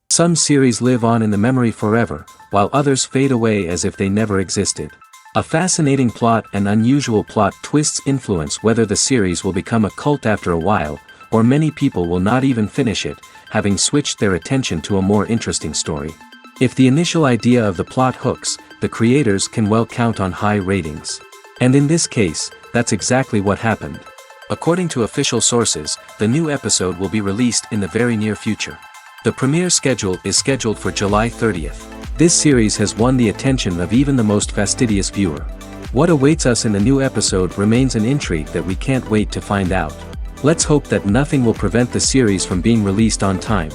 Some series live on in the memory forever, while others fade away as if they never existed. A fascinating plot and unusual plot twists influence whether the series will become a cult after a while, or many people will not even finish it, having switched their attention to a more interesting story. If the initial idea of the plot hooks, the creators can well count on high ratings. And in this case, that's exactly what happened. According to official sources, the new episode will be released in the very near future. The premiere schedule is scheduled for July 30th. This series has won the attention of even the most fastidious viewer. What awaits us in the new episode remains an intrigue that we can't wait to find out. Let's hope that nothing will prevent the series from being released on time.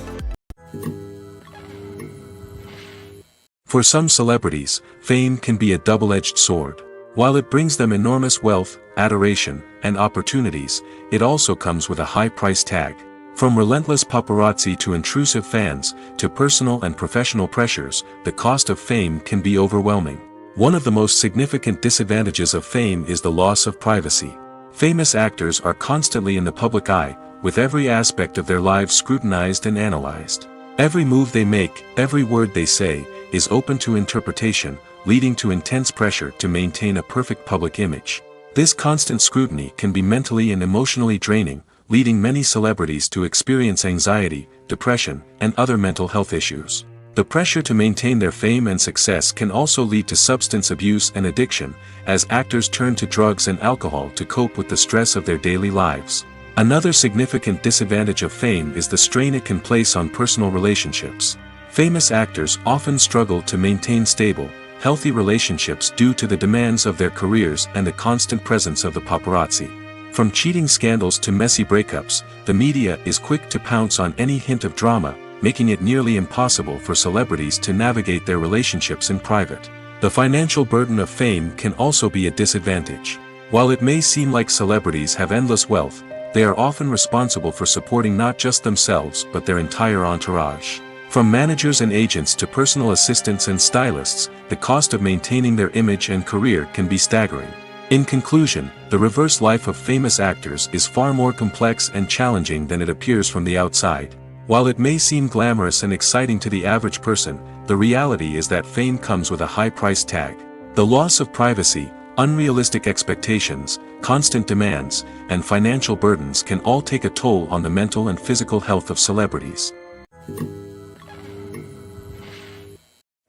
For some celebrities, fame can be a double-edged sword. While it brings them enormous wealth, adoration, and opportunities, it also comes with a high price tag. From relentless paparazzi to intrusive fans, to personal and professional pressures, the cost of fame can be overwhelming. One of the most significant disadvantages of fame is the loss of privacy. Famous actors are constantly in the public eye, with every aspect of their lives scrutinized and analyzed. Every move they make, every word they say, is open to interpretation, leading to intense pressure to maintain a perfect public image. This constant scrutiny can be mentally and emotionally draining, leading many celebrities to experience anxiety, depression, and other mental health issues. The pressure to maintain their fame and success can also lead to substance abuse and addiction, as actors turn to drugs and alcohol to cope with the stress of their daily lives. Another significant disadvantage of fame is the strain it can place on personal relationships. Famous actors often struggle to maintain stable, healthy relationships due to the demands of their careers and the constant presence of the paparazzi. From cheating scandals to messy breakups, the media is quick to pounce on any hint of drama, making it nearly impossible for celebrities to navigate their relationships in private. The financial burden of fame can also be a disadvantage. While it may seem like celebrities have endless wealth, they are often responsible for supporting not just themselves but their entire entourage. From managers and agents to personal assistants and stylists, the cost of maintaining their image and career can be staggering. In conclusion, the reverse life of famous actors is far more complex and challenging than it appears from the outside. While it may seem glamorous and exciting to the average person, the reality is that fame comes with a high price tag. The loss of privacy, unrealistic expectations, constant demands, and financial burdens can all take a toll on the mental and physical health of celebrities.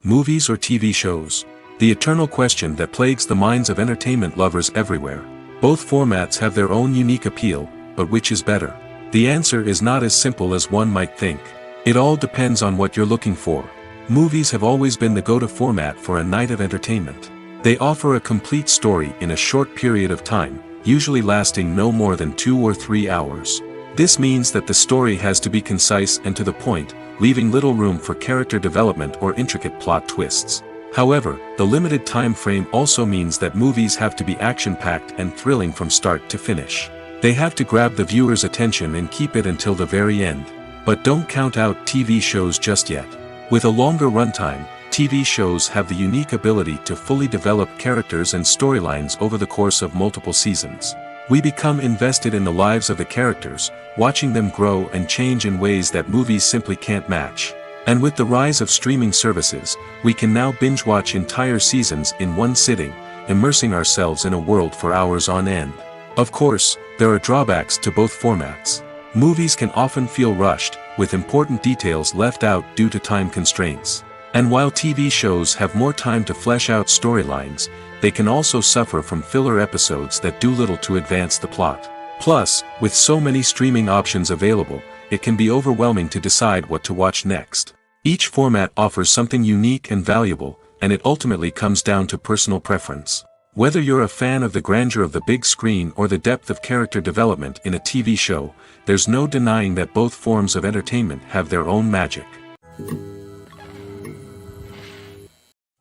Movies or TV shows? The eternal question that plagues the minds of entertainment lovers everywhere. Both formats have their own unique appeal, but which is better? The answer is not as simple as one might think. It all depends on what you're looking for. Movies have always been the go-to format for a night of entertainment. They offer a complete story in a short period of time, usually lasting no more than 2 or 3 hours. This means that the story has to be concise and to the point, leaving little room for character development or intricate plot twists. However, the limited time frame also means that movies have to be action-packed and thrilling from start to finish. They have to grab the viewer's attention and keep it until the very end. But don't count out TV shows just yet. With a longer runtime, TV shows have the unique ability to fully develop characters and storylines over the course of multiple seasons. We become invested in the lives of the characters, watching them grow and change in ways that movies simply can't match. And with the rise of streaming services, we can now binge-watch entire seasons in one sitting, immersing ourselves in a world for hours on end. Of course, there are drawbacks to both formats. Movies can often feel rushed, with important details left out due to time constraints. And while TV shows have more time to flesh out storylines, they can also suffer from filler episodes that do little to advance the plot. Plus, with so many streaming options available, it can be overwhelming to decide what to watch next. Each format offers something unique and valuable, and it ultimately comes down to personal preference. Whether you're a fan of the grandeur of the big screen or the depth of character development in a TV show, there's no denying that both forms of entertainment have their own magic.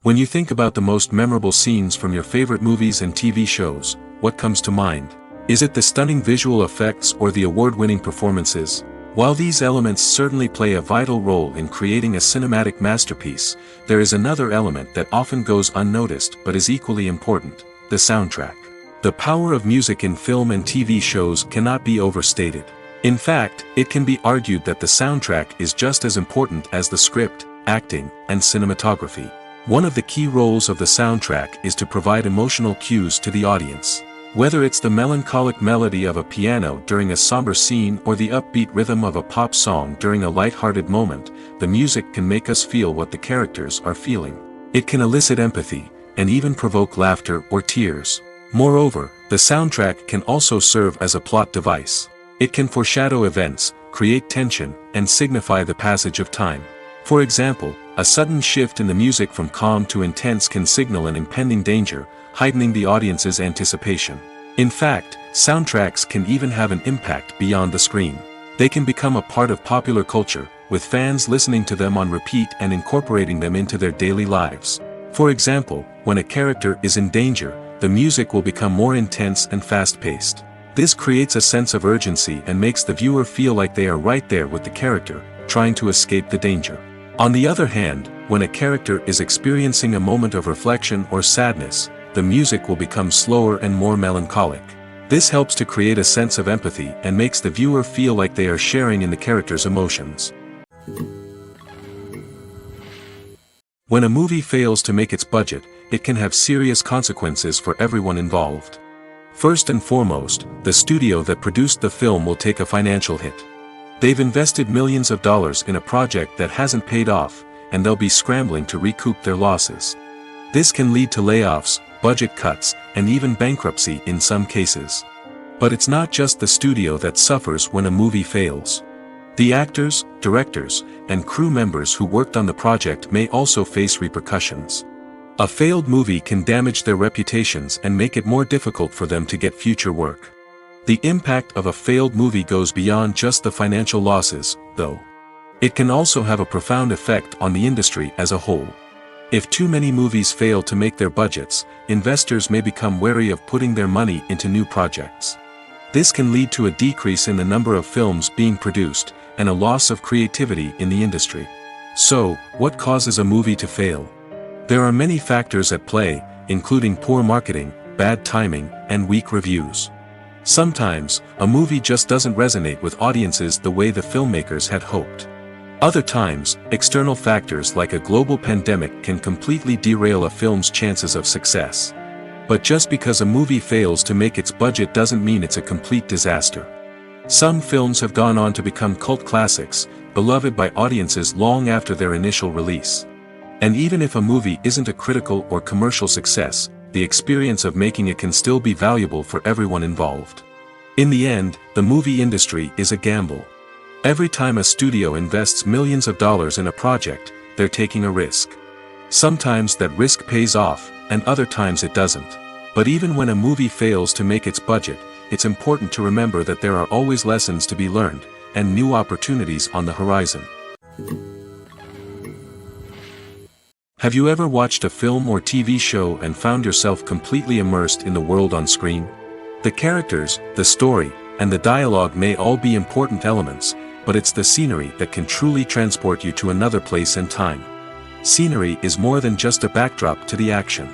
When you think about the most memorable scenes from your favorite movies and TV shows, what comes to mind? Is it the stunning visual effects or the award-winning performances? While these elements certainly play a vital role in creating a cinematic masterpiece, there is another element that often goes unnoticed but is equally important: the soundtrack. The power of music in film and TV shows cannot be overstated. In fact, it can be argued that the soundtrack is just as important as the script, acting, and cinematography. One of the key roles of the soundtrack is to provide emotional cues to the audience. Whether it's the melancholic melody of a piano during a somber scene or the upbeat rhythm of a pop song during a light-hearted moment, the music can make us feel what the characters are feeling. It can elicit empathy, and even provoke laughter or tears. Moreover, the soundtrack can also serve as a plot device. It can foreshadow events, create tension, and signify the passage of time. For example, a sudden shift in the music from calm to intense can signal an impending danger, heightening the audience's anticipation. In fact, soundtracks can even have an impact beyond the screen. They can become a part of popular culture, with fans listening to them on repeat and incorporating them into their daily lives. For example, when a character is in danger, the music will become more intense and fast-paced. This creates a sense of urgency and makes the viewer feel like they are right there with the character, trying to escape the danger. On the other hand, when a character is experiencing a moment of reflection or sadness, the music will become slower and more melancholic. This helps to create a sense of empathy and makes the viewer feel like they are sharing in the character's emotions. When a movie fails to make its budget, it can have serious consequences for everyone involved. First and foremost, the studio that produced the film will take a financial hit. They've invested millions of dollars in a project that hasn't paid off, and they'll be scrambling to recoup their losses. This can lead to layoffs, budget cuts, and even bankruptcy in some cases. But it's not just the studio that suffers when a movie fails. The actors, directors, and crew members who worked on the project may also face repercussions. A failed movie can damage their reputations and make it more difficult for them to get future work. The impact of a failed movie goes beyond just the financial losses, though. It can also have a profound effect on the industry as a whole. If too many movies fail to make their budgets, investors may become wary of putting their money into new projects. This can lead to a decrease in the number of films being produced, and a loss of creativity in the industry. So, what causes a movie to fail? There are many factors at play, including poor marketing, bad timing, and weak reviews. Sometimes, a movie just doesn't resonate with audiences the way the filmmakers had hoped. Other times, external factors like a global pandemic can completely derail a film's chances of success. But just because a movie fails to make its budget doesn't mean it's a complete disaster. Some films have gone on to become cult classics, beloved by audiences long after their initial release. And even if a movie isn't a critical or commercial success, the experience of making it can still be valuable for everyone involved. In the end, the movie industry is a gamble. Every time a studio invests millions of dollars in a project, they're taking a risk. Sometimes that risk pays off, and other times it doesn't. But even when a movie fails to make its budget, it's important to remember that there are always lessons to be learned, and new opportunities on the horizon. Have you ever watched a film or TV show and found yourself completely immersed in the world on screen? The characters, the story, and the dialogue may all be important elements, but it's the scenery that can truly transport you to another place and time. Scenery is more than just a backdrop to the action.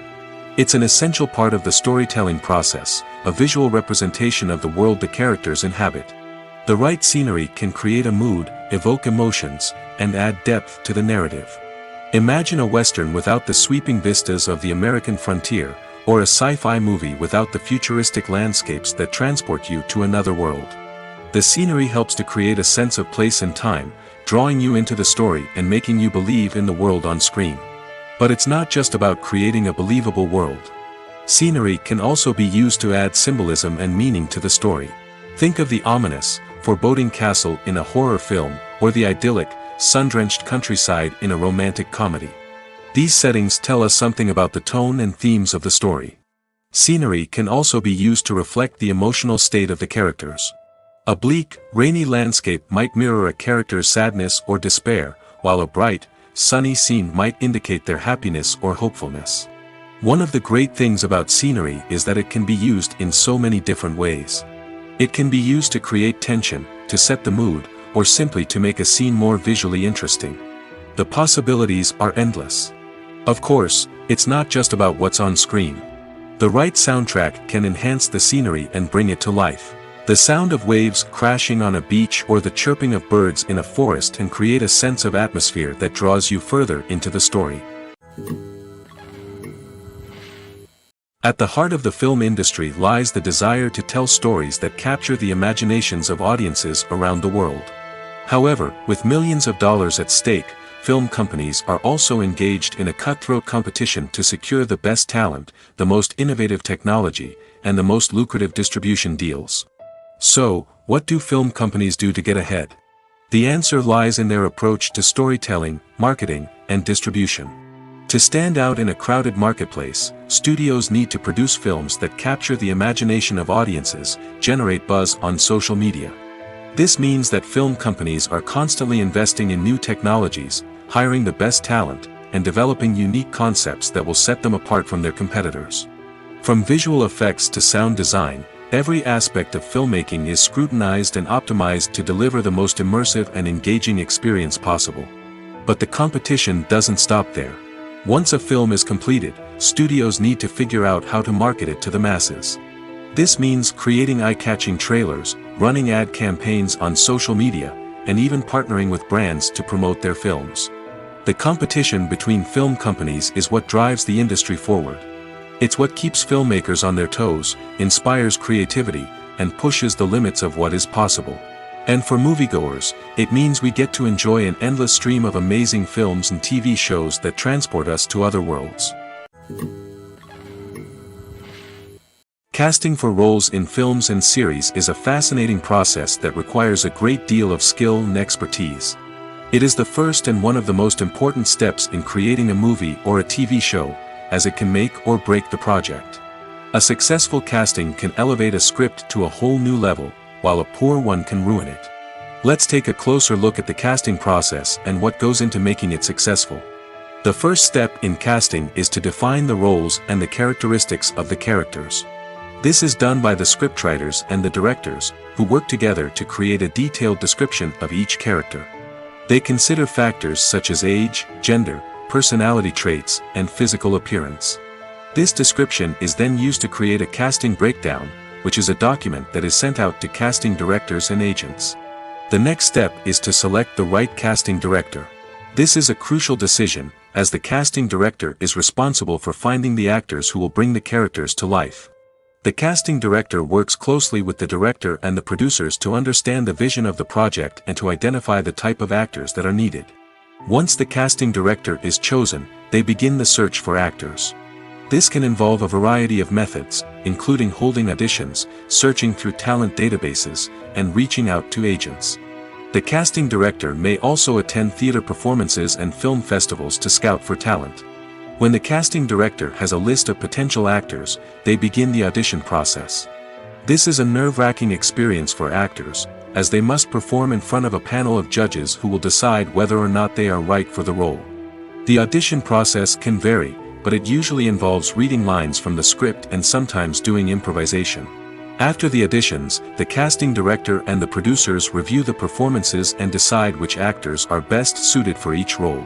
It's an essential part of the storytelling process, a visual representation of the world the characters inhabit. The right scenery can create a mood, evoke emotions, and add depth to the narrative. Imagine a Western without the sweeping vistas of the American frontier, or a sci-fi movie without the futuristic landscapes that transport you to another world. The scenery helps to create a sense of place and time, drawing you into the story and making you believe in the world on screen. But it's not just about creating a believable world. Scenery can also be used to add symbolism and meaning to the story. Think of the ominous, foreboding castle in a horror film, or the idyllic, sun-drenched countryside in a romantic comedy. These settings tell us something about the tone and themes of the story. Scenery can also be used to reflect the emotional state of the characters. A bleak, rainy landscape might mirror a character's sadness or despair, while a bright, sunny scene might indicate their happiness or hopefulness. One of the great things about scenery is that it can be used in so many different ways. It can be used to create tension, to set the mood, or simply to make a scene more visually interesting. The possibilities are endless. Of course, it's not just about what's on screen. The right soundtrack can enhance the scenery and bring it to life. The sound of waves crashing on a beach or the chirping of birds in a forest can create a sense of atmosphere that draws you further into the story. At the heart of the film industry lies the desire to tell stories that capture the imaginations of audiences around the world. However, with millions of dollars at stake, film companies are also engaged in a cutthroat competition to secure the best talent, the most innovative technology, and the most lucrative distribution deals. So, what do film companies do to get ahead? The answer lies in their approach to storytelling, marketing, and distribution. To stand out in a crowded marketplace, studios need to produce films that capture the imagination of audiences, generate buzz on social media. This means that film companies are constantly investing in new technologies, hiring the best talent, and developing unique concepts that will set them apart from their competitors. From visual effects to sound design, every aspect of filmmaking is scrutinized and optimized to deliver the most immersive and engaging experience possible. But the competition doesn't stop there. Once a film is completed, studios need to figure out how to market it to the masses. This means creating eye-catching trailers, running ad campaigns on social media, and even partnering with brands to promote their films. The competition between film companies is what drives the industry forward. It's what keeps filmmakers on their toes, inspires creativity, and pushes the limits of what is possible. And for moviegoers, it means we get to enjoy an endless stream of amazing films and TV shows that transport us to other worlds. Casting for roles in films and series is a fascinating process that requires a great deal of skill and expertise. It is the first and one of the most important steps in creating a movie or a TV show, as it can make or break the project. A successful casting can elevate a script to a whole new level, while a poor one can ruin it. Let's take a closer look at the casting process and what goes into making it successful. The first step in casting is to define the roles and the characteristics of the characters. This is done by the scriptwriters and the directors, who work together to create a detailed description of each character. They consider factors such as age, gender, personality traits, and physical appearance. This description is then used to create a casting breakdown, which is a document that is sent out to casting directors and agents. The next step is to select the right casting director. This is a crucial decision, as the casting director is responsible for finding the actors who will bring the characters to life. The casting director works closely with the director and the producers to understand the vision of the project and to identify the type of actors that are needed. Once the casting director is chosen, they begin the search for actors. This can involve a variety of methods, including holding auditions, searching through talent databases, and reaching out to agents. The casting director may also attend theater performances and film festivals to scout for talent. When the casting director has a list of potential actors, they begin the audition process. This is a nerve-wracking experience for actors, as they must perform in front of a panel of judges who will decide whether or not they are right for the role. The audition process can vary, but it usually involves reading lines from the script and sometimes doing improvisation. After the auditions, the casting director and the producers review the performances and decide which actors are best suited for each role.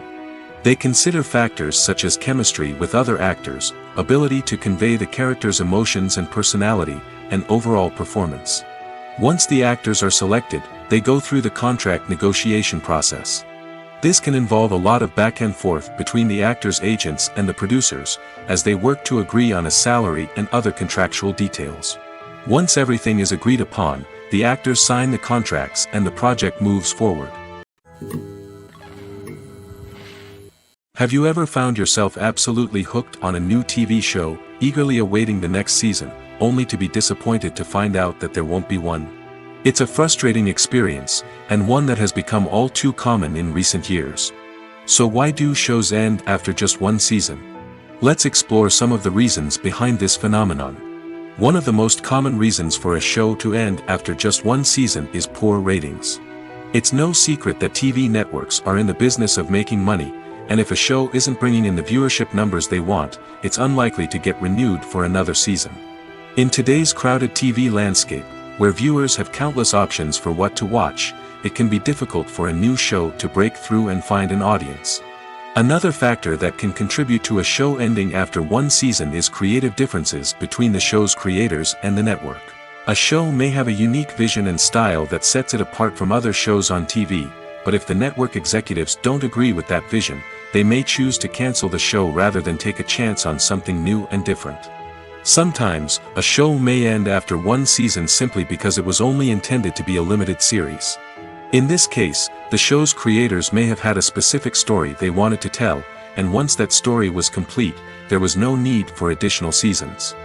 They consider factors such as chemistry with other actors, ability to convey the character's emotions and personality, and overall performance. Once the actors are selected, they go through the contract negotiation process. This can involve a lot of back and forth between the actors' agents and the producers, as they work to agree on a salary and other contractual details. Once everything is agreed upon, the actors sign the contracts and the project moves forward. Have you ever found yourself absolutely hooked on a new TV show, eagerly awaiting the next season, only to be disappointed to find out that there won't be one? It's a frustrating experience, and one that has become all too common in recent years. So why do shows end after just one season? Let's explore some of the reasons behind this phenomenon. One of the most common reasons for a show to end after just one season is poor ratings. It's no secret that TV networks are in the business of making money, and if a show isn't bringing in the viewership numbers they want, it's unlikely to get renewed for another season. In today's crowded TV landscape, where viewers have countless options for what to watch, it can be difficult for a new show to break through and find an audience. Another factor that can contribute to a show ending after one season is creative differences between the show's creators and the network. A show may have a unique vision and style that sets it apart from other shows on TV, but if the network executives don't agree with that vision, they may choose to cancel the show rather than take a chance on something new and different. Sometimes, a show may end after one season simply because it was only intended to be a limited series. In this case, the show's creators may have had a specific story they wanted to tell, and once that story was complete, there was no need for additional seasons.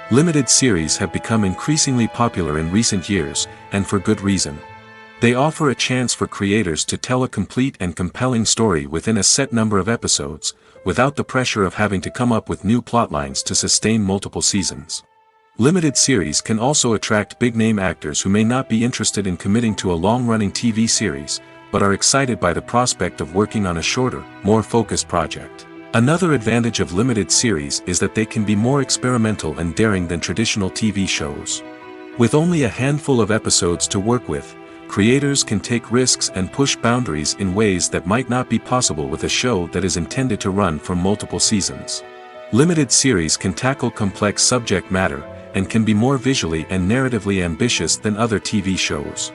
Limited series have become increasingly popular in recent years, and for good reason. They offer a chance for creators to tell a complete and compelling story within a set number of episodes, without the pressure of having to come up with new plotlines to sustain multiple seasons. Limited series can also attract big-name actors who may not be interested in committing to a long-running TV series, but are excited by the prospect of working on a shorter, more focused project. Another advantage of limited series is that they can be more experimental and daring than traditional TV shows. With only a handful of episodes to work with, creators can take risks and push boundaries in ways that might not be possible with a show that is intended to run for multiple seasons. Limited series can tackle complex subject matter, and can be more visually and narratively ambitious than other TV shows.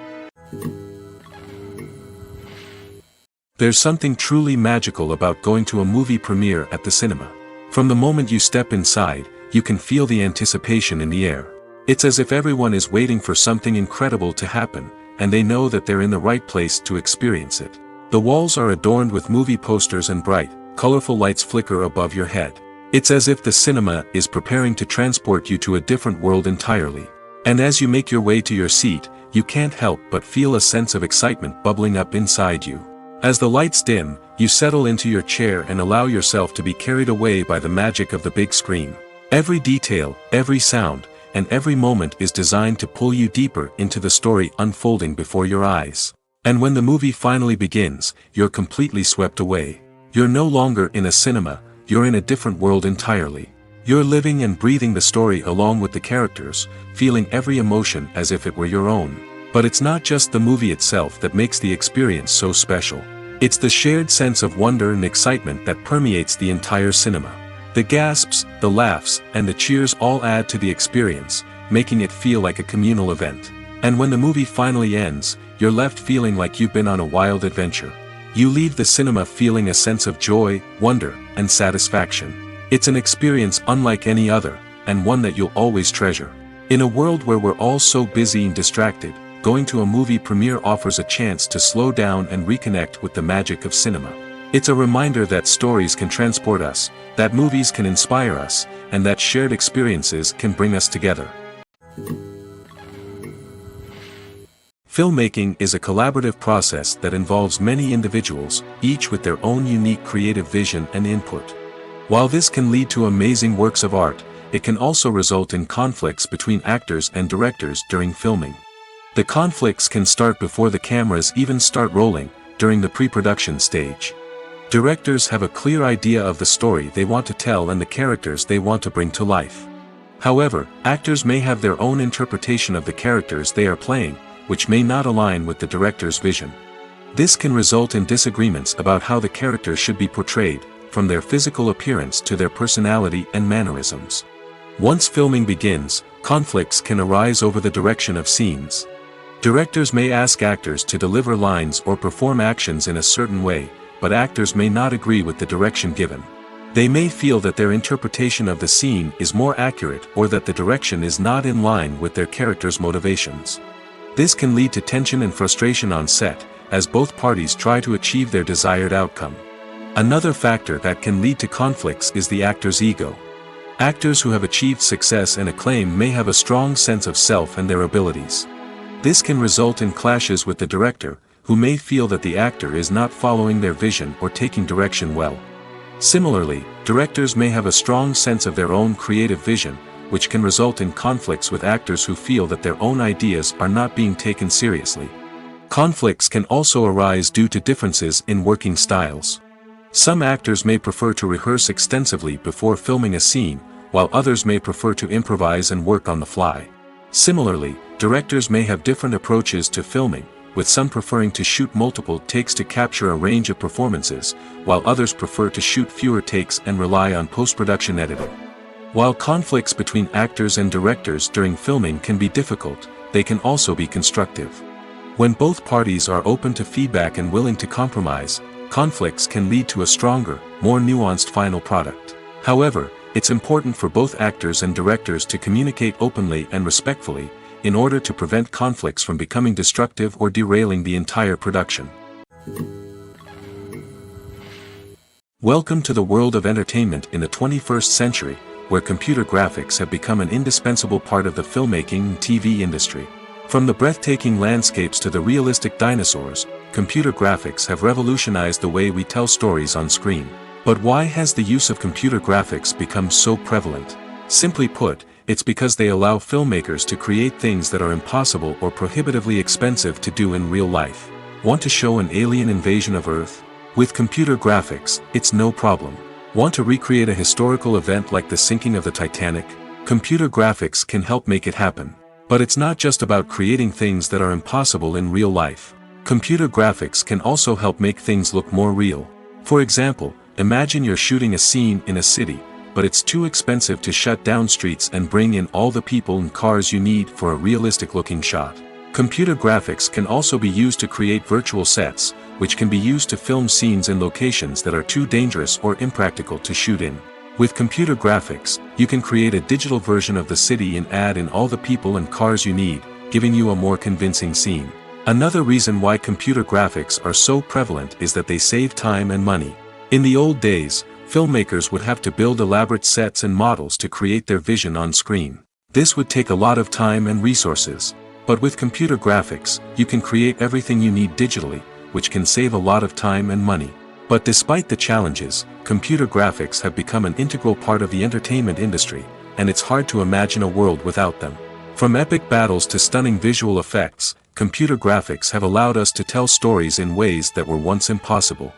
There's something truly magical about going to a movie premiere at the cinema. From the moment you step inside, you can feel the anticipation in the air. It's as if everyone is waiting for something incredible to happen, and they know that they're in the right place to experience it. The walls are adorned with movie posters and bright, colorful lights flicker above your head. It's as if the cinema is preparing to transport you to a different world entirely. And as you make your way to your seat, you can't help but feel a sense of excitement bubbling up inside you. As the lights dim, you settle into your chair and allow yourself to be carried away by the magic of the big screen. Every detail, every sound, and every moment is designed to pull you deeper into the story unfolding before your eyes. And when the movie finally begins, you're completely swept away. You're no longer in a cinema, you're in a different world entirely. You're living and breathing the story along with the characters, feeling every emotion as if it were your own. But it's not just the movie itself that makes the experience so special. It's the shared sense of wonder and excitement that permeates the entire cinema. The gasps, the laughs, and the cheers all add to the experience, making it feel like a communal event. And when the movie finally ends, you're left feeling like you've been on a wild adventure. You leave the cinema feeling a sense of joy, wonder, and satisfaction. It's an experience unlike any other, and one that you'll always treasure. In a world where we're all so busy and distracted, going to a movie premiere offers a chance to slow down and reconnect with the magic of cinema. It's a reminder that stories can transport us, that movies can inspire us, and that shared experiences can bring us together. Filmmaking is a collaborative process that involves many individuals, each with their own unique creative vision and input. While this can lead to amazing works of art, it can also result in conflicts between actors and directors during filming. The conflicts can start before the cameras even start rolling, during the pre-production stage. Directors have a clear idea of the story they want to tell and the characters they want to bring to life. However, actors may have their own interpretation of the characters they are playing, which may not align with the director's vision. This can result in disagreements about how the characters should be portrayed, from their physical appearance to their personality and mannerisms. Once filming begins, conflicts can arise over the direction of scenes. Directors may ask actors to deliver lines or perform actions in a certain way, but actors may not agree with the direction given. They may feel that their interpretation of the scene is more accurate or that the direction is not in line with their character's motivations. This can lead to tension and frustration on set, as both parties try to achieve their desired outcome. Another factor that can lead to conflicts is the actor's ego. Actors who have achieved success and acclaim may have a strong sense of self and their abilities. This can result in clashes with the director, who may feel that the actor is not following their vision or taking direction well. Similarly, directors may have a strong sense of their own creative vision, which can result in conflicts with actors who feel that their own ideas are not being taken seriously. Conflicts can also arise due to differences in working styles. Some actors may prefer to rehearse extensively before filming a scene, while others may prefer to improvise and work on the fly. Similarly, directors may have different approaches to filming, with some preferring to shoot multiple takes to capture a range of performances, while others prefer to shoot fewer takes and rely on post-production editing. While conflicts between actors and directors during filming can be difficult, they can also be constructive. When both parties are open to feedback and willing to compromise, conflicts can lead to a stronger, more nuanced final product. However, it's important for both actors and directors to communicate openly and respectfully, in order to prevent conflicts from becoming destructive or derailing the entire production. Welcome to the world of entertainment in the 21st century, where computer graphics have become an indispensable part of the filmmaking and TV industry. From the breathtaking landscapes to the realistic dinosaurs, computer graphics have revolutionized the way we tell stories on screen. But why has the use of computer graphics become so prevalent? Simply put, it's because they allow filmmakers to create things that are impossible or prohibitively expensive to do in real life. Want to show an alien invasion of Earth? With computer graphics, it's no problem. Want to recreate a historical event like the sinking of the Titanic? Computer graphics can help make it happen. But it's not just about creating things that are impossible in real life. Computer graphics can also help make things look more real. For example, imagine you're shooting a scene in a city, but it's too expensive to shut down streets and bring in all the people and cars you need for a realistic-looking shot. Computer graphics can also be used to create virtual sets, which can be used to film scenes in locations that are too dangerous or impractical to shoot in. With computer graphics, you can create a digital version of the city and add in all the people and cars you need, giving you a more convincing scene. Another reason why computer graphics are so prevalent is that they save time and money. In the old days, filmmakers would have to build elaborate sets and models to create their vision on screen. This would take a lot of time and resources. But with computer graphics, you can create everything you need digitally, which can save a lot of time and money. But despite the challenges, computer graphics have become an integral part of the entertainment industry, and it's hard to imagine a world without them. From epic battles to stunning visual effects, computer graphics have allowed us to tell stories in ways that were once impossible.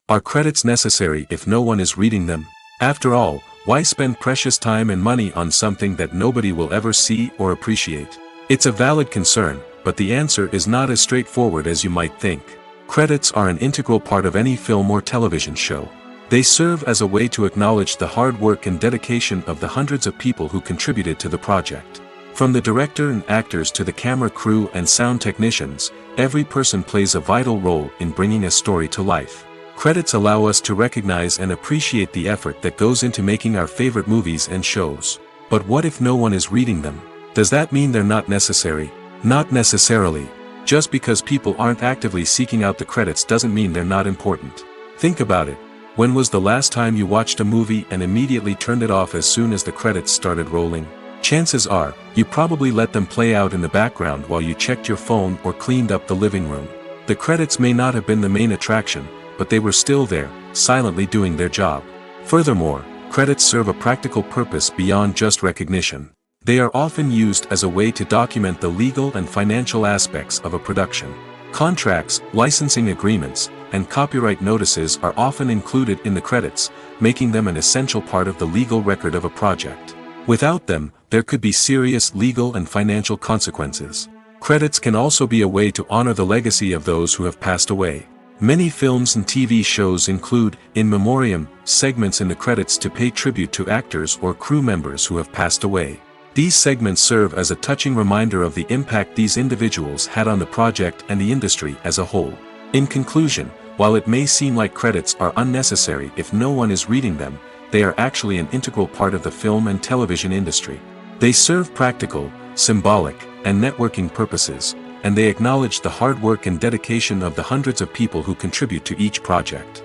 Are credits necessary if no one is reading them? After all, why spend precious time and money on something that nobody will ever see or appreciate? It's a valid concern, but the answer is not as straightforward as you might think. Credits are an integral part of any film or television show. They serve as a way to acknowledge the hard work and dedication of the hundreds of people who contributed to the project. From the director and actors to the camera crew and sound technicians, every person plays a vital role in bringing a story to life. Credits allow us to recognize and appreciate the effort that goes into making our favorite movies and shows. But what if no one is reading them? Does that mean they're not necessary? Not necessarily. Just because people aren't actively seeking out the credits doesn't mean they're not important. Think about it. When was the last time you watched a movie and immediately turned it off as soon as the credits started rolling? Chances are, you probably let them play out in the background while you checked your phone or cleaned up the living room. The credits may not have been the main attraction, but they were still there, silently doing their job. Furthermore, credits serve a practical purpose beyond just recognition. They are often used as a way to document the legal and financial aspects of a production. Contracts, licensing agreements, and copyright notices are often included in the credits, making them an essential part of the legal record of a project. Without them, there could be serious legal and financial consequences. Credits can also be a way to honor the legacy of those who have passed away. Many films and TV shows include, in memoriam, segments in the credits to pay tribute to actors or crew members who have passed away. These segments serve as a touching reminder of the impact these individuals had on the project and the industry as a whole. In conclusion, while it may seem like credits are unnecessary if no one is reading them, they are actually an integral part of the film and television industry. They serve practical, symbolic, and networking purposes, and they acknowledge the hard work and dedication of the hundreds of people who contribute to each project.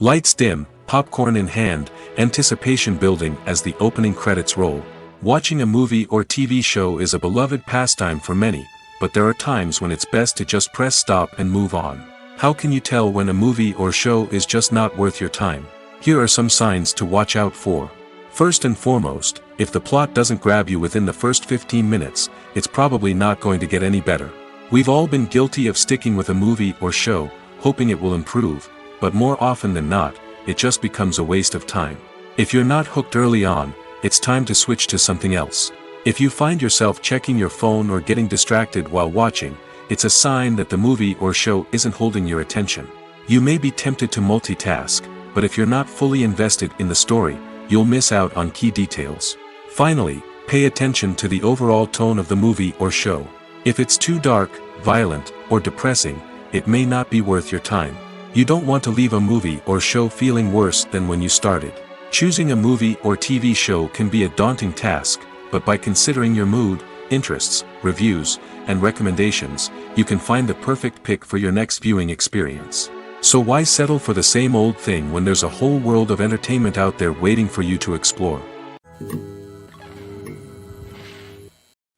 Lights dim, popcorn in hand, anticipation building as the opening credits roll. Watching a movie or TV show is a beloved pastime for many, but there are times when it's best to just press stop and move on. How can you tell when a movie or show is just not worth your time? Here are some signs to watch out for. First and foremost, if the plot doesn't grab you within the first 15 minutes, it's probably not going to get any better. We've all been guilty of sticking with a movie or show, hoping it will improve, but more often than not, it just becomes a waste of time. If you're not hooked early on, it's time to switch to something else. If you find yourself checking your phone or getting distracted while watching, it's a sign that the movie or show isn't holding your attention. You may be tempted to multitask, but if you're not fully invested in the story, you'll miss out on key details. Finally, pay attention to the overall tone of the movie or show. If it's too dark, violent, or depressing, it may not be worth your time. You don't want to leave a movie or show feeling worse than when you started. Choosing a movie or TV show can be a daunting task, but by considering your mood, interests, reviews, and recommendations, you can find the perfect pick for your next viewing experience. So why settle for the same old thing when there's a whole world of entertainment out there waiting for you to explore?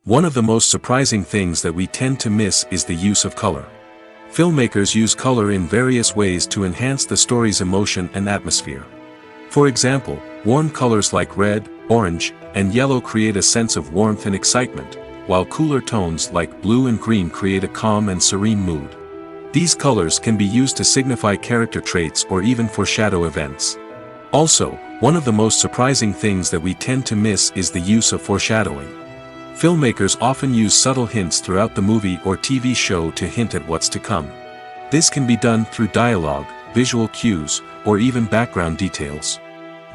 One of the most surprising things that we tend to miss is the use of color. Filmmakers use color in various ways to enhance the story's emotion and atmosphere. For example, warm colors like red, orange, and yellow create a sense of warmth and excitement, while cooler tones like blue and green create a calm and serene mood. These colors can be used to signify character traits or even foreshadow events. Also, one of the most surprising things that we tend to miss is the use of foreshadowing. Filmmakers often use subtle hints throughout the movie or TV show to hint at what's to come. This can be done through dialogue, visual cues, or even background details.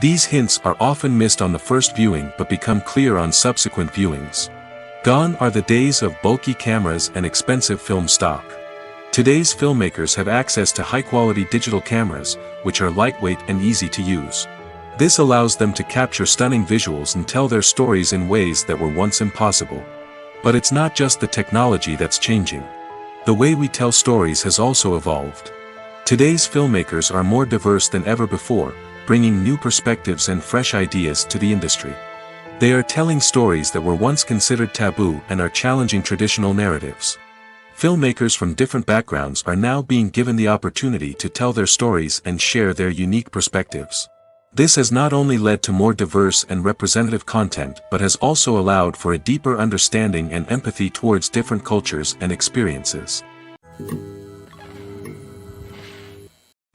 These hints are often missed on the first viewing but become clear on subsequent viewings. Gone are the days of bulky cameras and expensive film stock. Today's filmmakers have access to high-quality digital cameras, which are lightweight and easy to use. This allows them to capture stunning visuals and tell their stories in ways that were once impossible. But it's not just the technology that's changing. The way we tell stories has also evolved. Today's filmmakers are more diverse than ever before, bringing new perspectives and fresh ideas to the industry. They are telling stories that were once considered taboo and are challenging traditional narratives. Filmmakers from different backgrounds are now being given the opportunity to tell their stories and share their unique perspectives. This has not only led to more diverse and representative content but has also allowed for a deeper understanding and empathy towards different cultures and experiences.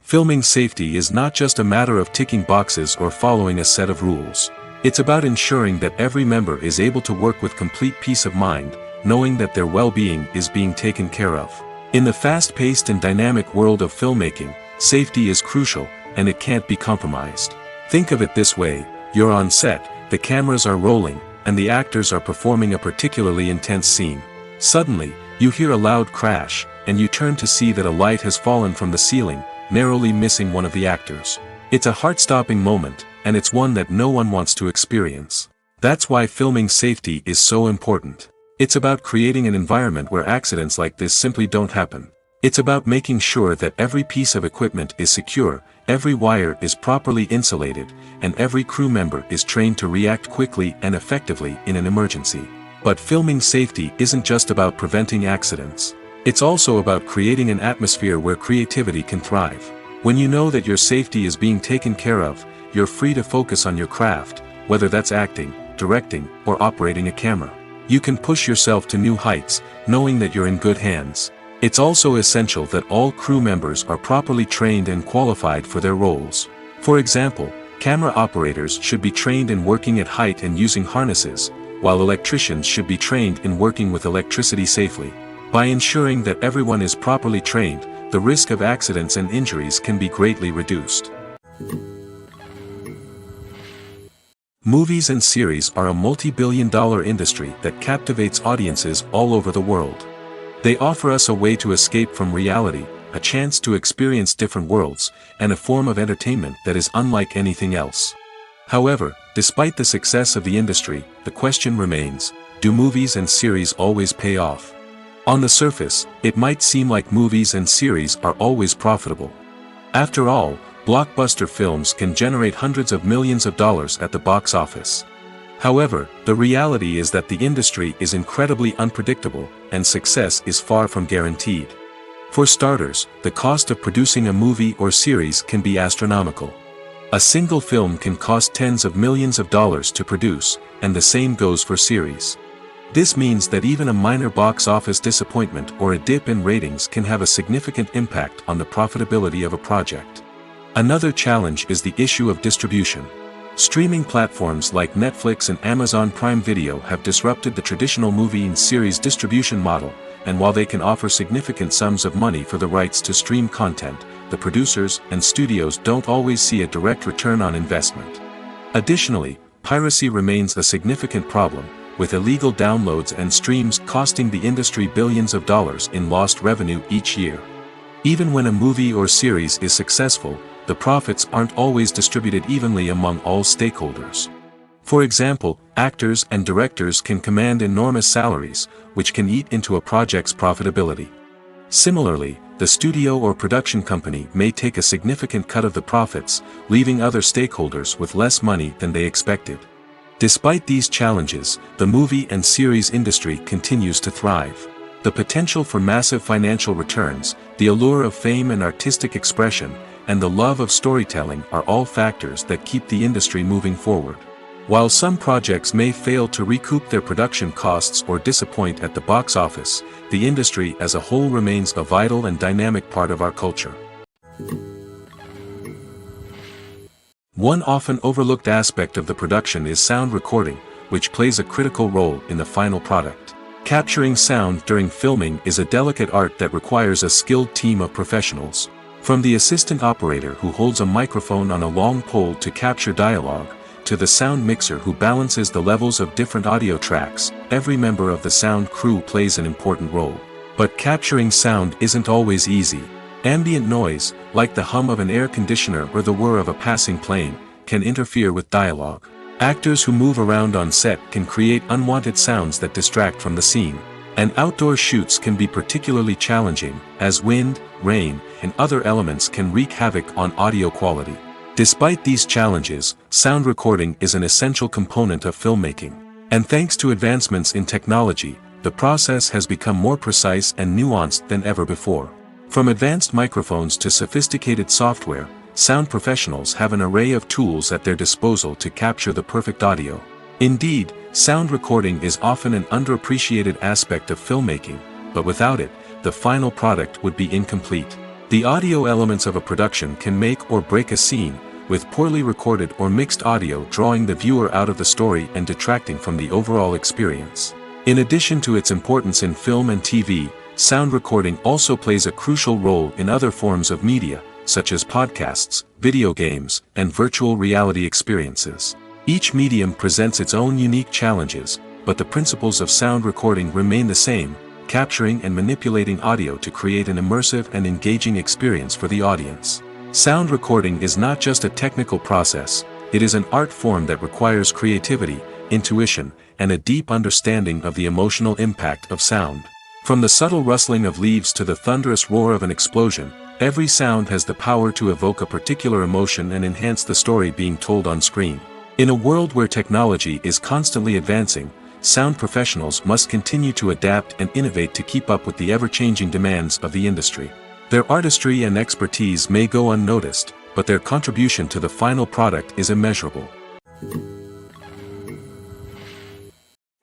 Filming safety is not just a matter of ticking boxes or following a set of rules. It's about ensuring that every member is able to work with complete peace of mind, knowing that their well-being is being taken care of. In the fast-paced and dynamic world of filmmaking, safety is crucial, and it can't be compromised. Think of it this way: you're on set, the cameras are rolling, and the actors are performing a particularly intense scene. Suddenly, you hear a loud crash, and you turn to see that a light has fallen from the ceiling, narrowly missing one of the actors. It's a heart-stopping moment, and it's one that no one wants to experience. That's why filming safety is so important. It's about creating an environment where accidents like this simply don't happen. It's about making sure that every piece of equipment is secure, every wire is properly insulated, and every crew member is trained to react quickly and effectively in an emergency. But filming safety isn't just about preventing accidents. It's also about creating an atmosphere where creativity can thrive. When you know that your safety is being taken care of, you're free to focus on your craft, whether that's acting, directing, or operating a camera. You can push yourself to new heights, knowing that you're in good hands. It's also essential that all crew members are properly trained and qualified for their roles. For example, camera operators should be trained in working at height and using harnesses, while electricians should be trained in working with electricity safely. By ensuring that everyone is properly trained, the risk of accidents and injuries can be greatly reduced. Movies and series are a multi-billion-dollar industry that captivates audiences all over the world. They offer us a way to escape from reality, a chance to experience different worlds, and a form of entertainment that is unlike anything else. However, despite the success of the industry, the question remains: do movies and series always pay off? On the surface, it might seem like movies and series are always profitable. After all, blockbuster films can generate hundreds of millions of dollars at the box office. However, the reality is that the industry is incredibly unpredictable, and success is far from guaranteed. For starters, the cost of producing a movie or series can be astronomical. A single film can cost tens of millions of dollars to produce, and the same goes for series. This means that even a minor box office disappointment or a dip in ratings can have a significant impact on the profitability of a project. Another challenge is the issue of distribution. Streaming platforms like Netflix and Amazon Prime Video have disrupted the traditional movie and series distribution model, and while they can offer significant sums of money for the rights to stream content, the producers and studios don't always see a direct return on investment. Additionally, piracy remains a significant problem, with illegal downloads and streams costing the industry billions of dollars in lost revenue each year. Even when a movie or series is successful, the profits aren't always distributed evenly among all stakeholders. For example, actors and directors can command enormous salaries, which can eat into a project's profitability. Similarly, the studio or production company may take a significant cut of the profits, leaving other stakeholders with less money than they expected. Despite these challenges, the movie and series industry continues to thrive. The potential for massive financial returns, the allure of fame and artistic expression, and the love of storytelling are all factors that keep the industry moving forward. While some projects may fail to recoup their production costs or disappoint at the box office, the industry as a whole remains a vital and dynamic part of our culture. One often overlooked aspect of the production is sound recording, which plays a critical role in the final product. Capturing sound during filming is a delicate art that requires a skilled team of professionals. From the assistant operator who holds a microphone on a long pole to capture dialogue, to the sound mixer who balances the levels of different audio tracks, every member of the sound crew plays an important role. But capturing sound isn't always easy. Ambient noise, like the hum of an air conditioner or the whir of a passing plane, can interfere with dialogue. Actors who move around on set can create unwanted sounds that distract from the scene. And outdoor shoots can be particularly challenging, as wind, rain, and other elements can wreak havoc on audio quality. Despite these challenges, sound recording is an essential component of filmmaking. And thanks to advancements in technology, the process has become more precise and nuanced than ever before. From advanced microphones to sophisticated software, sound professionals have an array of tools at their disposal to capture the perfect audio. Indeed, sound recording is often an underappreciated aspect of filmmaking, but without it, the final product would be incomplete. The audio elements of a production can make or break a scene, with poorly recorded or mixed audio drawing the viewer out of the story and detracting from the overall experience. In addition to its importance in film and TV, sound recording also plays a crucial role in other forms of media, such as podcasts, video games, and virtual reality experiences. Each medium presents its own unique challenges, but the principles of sound recording remain the same, capturing and manipulating audio to create an immersive and engaging experience for the audience. Sound recording is not just a technical process, it is an art form that requires creativity, intuition, and a deep understanding of the emotional impact of sound. From the subtle rustling of leaves to the thunderous roar of an explosion, every sound has the power to evoke a particular emotion and enhance the story being told on screen. In a world where technology is constantly advancing, sound professionals must continue to adapt and innovate to keep up with the ever-changing demands of the industry. Their artistry and expertise may go unnoticed, but their contribution to the final product is immeasurable.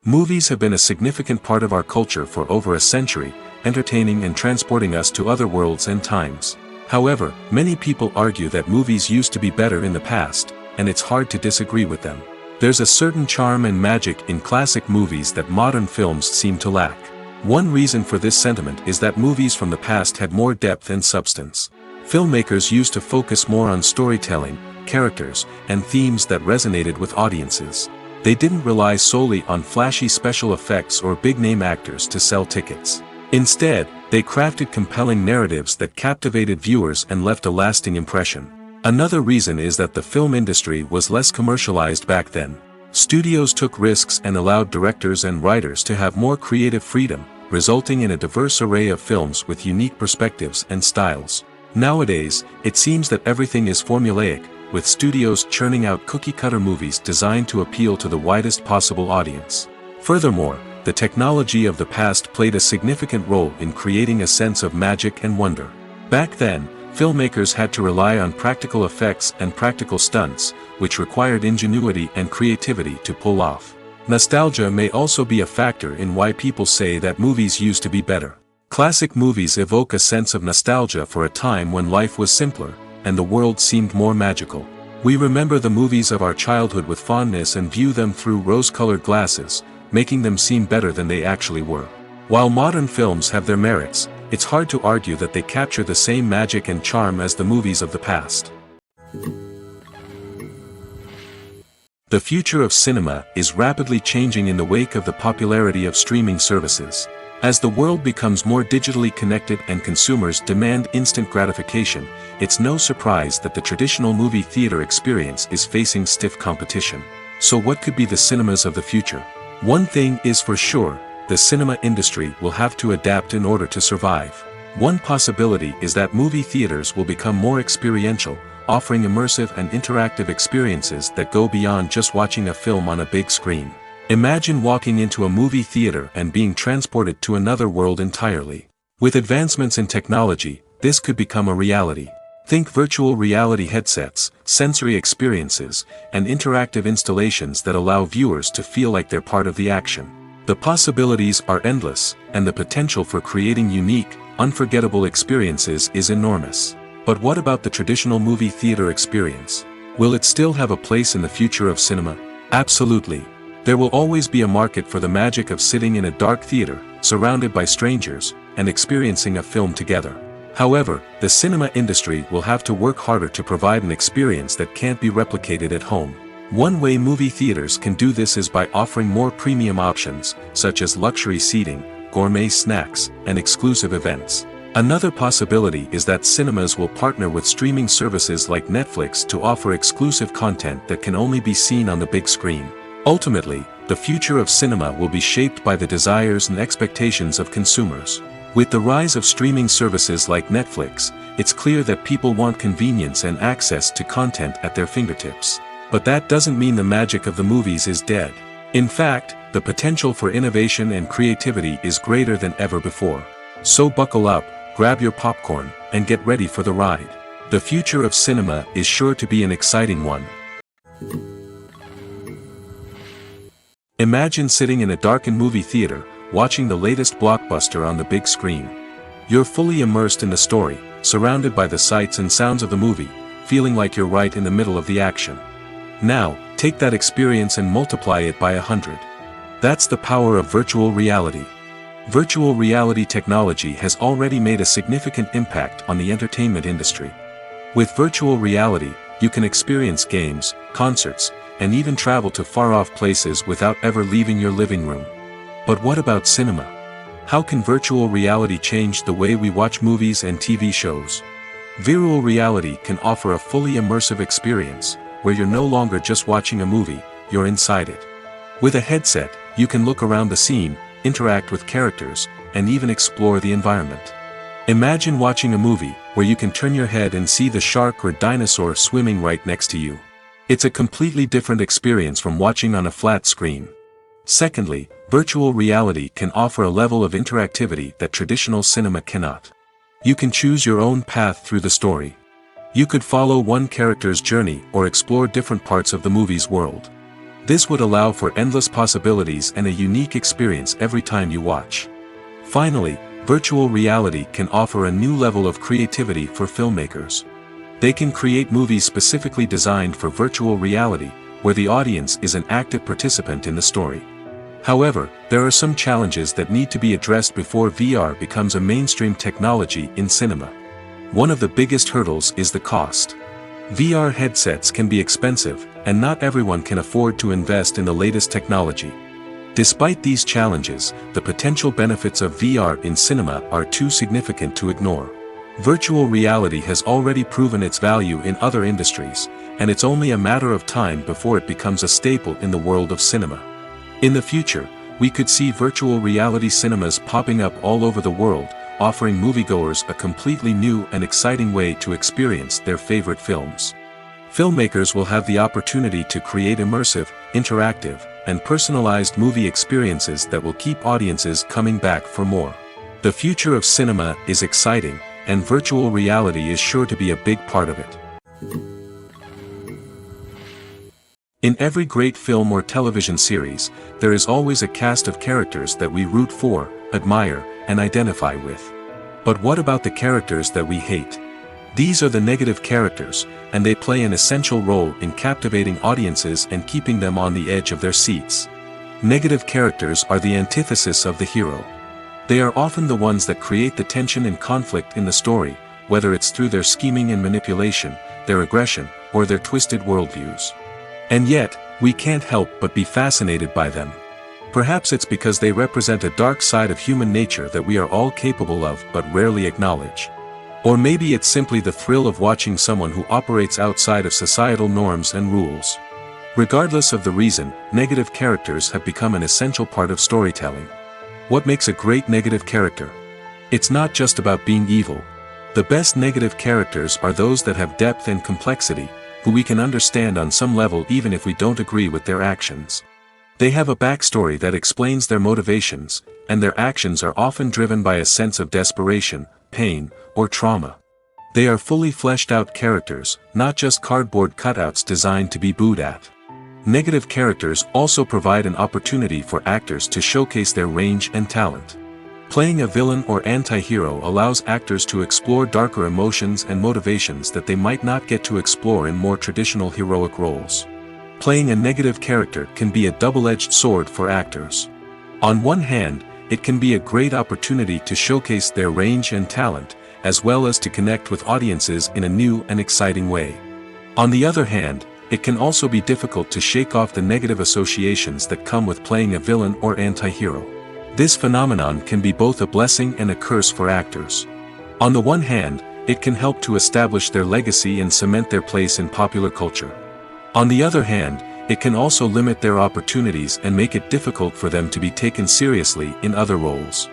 Movies have been a significant part of our culture for over a century, entertaining and transporting us to other worlds and times. However, many people argue that movies used to be better in the past, and it's hard to disagree with them. There's a certain charm and magic in classic movies that modern films seem to lack. One reason for this sentiment is that movies from the past had more depth and substance. Filmmakers used to focus more on storytelling, characters, and themes that resonated with audiences. They didn't rely solely on flashy special effects or big-name actors to sell tickets. Instead, they crafted compelling narratives that captivated viewers and left a lasting impression. Another reason is that the film industry was less commercialized back then. Studios took risks and allowed directors and writers to have more creative freedom, resulting in a diverse array of films with unique perspectives and styles. Nowadays, it seems that everything is formulaic, with studios churning out cookie-cutter movies designed to appeal to the widest possible audience. Furthermore, the technology of the past played a significant role in creating a sense of magic and wonder. Back then, filmmakers had to rely on practical effects and practical stunts, which required ingenuity and creativity to pull off. Nostalgia may also be a factor in why people say that movies used to be better. Classic movies evoke a sense of nostalgia for a time when life was simpler, and the world seemed more magical. We remember the movies of our childhood with fondness and view them through rose-colored glasses, making them seem better than they actually were. While modern films have their merits, it's hard to argue that they capture the same magic and charm as the movies of the past. The future of cinema is rapidly changing in the wake of the popularity of streaming services. As the world becomes more digitally connected and consumers demand instant gratification, it's no surprise that the traditional movie theater experience is facing stiff competition. So what could be the cinemas of the future? One thing is for sure, the cinema industry will have to adapt in order to survive. One possibility is that movie theaters will become more experiential, offering immersive and interactive experiences that go beyond just watching a film on a big screen. Imagine walking into a movie theater and being transported to another world entirely. With advancements in technology, this could become a reality. Think virtual reality headsets, sensory experiences, and interactive installations that allow viewers to feel like they're part of the action. The possibilities are endless, and the potential for creating unique, unforgettable experiences is enormous. But what about the traditional movie theater experience? Will it still have a place in the future of cinema? Absolutely. There will always be a market for the magic of sitting in a dark theater, surrounded by strangers, and experiencing a film together. However, the cinema industry will have to work harder to provide an experience that can't be replicated at home. One way movie theaters can do this is by offering more premium options, such as luxury seating, gourmet snacks, and exclusive events. Another possibility is that cinemas will partner with streaming services like Netflix to offer exclusive content that can only be seen on the big screen. Ultimately, the future of cinema will be shaped by the desires and expectations of consumers. With the rise of streaming services like Netflix, it's clear that people want convenience and access to content at their fingertips. But that doesn't mean the magic of the movies is dead. In fact, the potential for innovation and creativity is greater than ever before. So buckle up, grab your popcorn, and get ready for the ride. The future of cinema is sure to be an exciting one. Imagine sitting in a darkened movie theater, watching the latest blockbuster on the big screen. You're fully immersed in the story, surrounded by the sights and sounds of the movie, feeling like you're right in the middle of the action. Now, take that experience and multiply it by 100. That's the power of virtual reality. Virtual reality technology has already made a significant impact on the entertainment industry. With virtual reality, you can experience games, concerts, and even travel to far-off places without ever leaving your living room. But what about cinema? How can virtual reality change the way we watch movies and TV shows? Virtual reality can offer a fully immersive experience, where you're no longer just watching a movie, you're inside it. With a headset, you can look around the scene, interact with characters, and even explore the environment. Imagine watching a movie where you can turn your head and see the shark or dinosaur swimming right next to you. It's a completely different experience from watching on a flat screen. Secondly, virtual reality can offer a level of interactivity that traditional cinema cannot. You can choose your own path through the story. You could follow one character's journey or explore different parts of the movie's world. This would allow for endless possibilities and a unique experience every time you watch. Finally, virtual reality can offer a new level of creativity for filmmakers. They can create movies specifically designed for virtual reality, where the audience is an active participant in the story. However, there are some challenges that need to be addressed before VR becomes a mainstream technology in cinema. One of the biggest hurdles is the cost. VR headsets can be expensive, and not everyone can afford to invest in the latest technology. Despite these challenges, the potential benefits of VR in cinema are too significant to ignore. Virtual reality has already proven its value in other industries, and it's only a matter of time before it becomes a staple in the world of cinema. In the future, we could see virtual reality cinemas popping up all over the world, offering moviegoers a completely new and exciting way to experience their favorite films. Filmmakers will have the opportunity to create immersive, interactive, and personalized movie experiences that will keep audiences coming back for more. The future of cinema is exciting, and virtual reality is sure to be a big part of it. In every great film or television series, there is always a cast of characters that we root for, admire, and identify with. But what about the characters that we hate? These are the negative characters, and they play an essential role in captivating audiences and keeping them on the edge of their seats. Negative characters are the antithesis of the hero. They are often the ones that create the tension and conflict in the story, whether it's through their scheming and manipulation, their aggression, or their twisted worldviews. And yet, we can't help but be fascinated by them. Perhaps it's because they represent a dark side of human nature that we are all capable of but rarely acknowledge. Or maybe it's simply the thrill of watching someone who operates outside of societal norms and rules. Regardless of the reason, negative characters have become an essential part of storytelling. What makes a great negative character? It's not just about being evil. The best negative characters are those that have depth and complexity, who we can understand on some level even if we don't agree with their actions. They have a backstory that explains their motivations, and their actions are often driven by a sense of desperation, pain, or trauma. They are fully fleshed out characters, not just cardboard cutouts designed to be booed at. Negative characters also provide an opportunity for actors to showcase their range and talent. Playing a villain or anti-hero allows actors to explore darker emotions and motivations that they might not get to explore in more traditional heroic roles. Playing a negative character can be a double-edged sword for actors. On one hand, it can be a great opportunity to showcase their range and talent, as well as to connect with audiences in a new and exciting way. On the other hand, it can also be difficult to shake off the negative associations that come with playing a villain or anti-hero. This phenomenon can be both a blessing and a curse for actors. On the one hand, it can help to establish their legacy and cement their place in popular culture. On the other hand, it can also limit their opportunities and make it difficult for them to be taken seriously in other roles.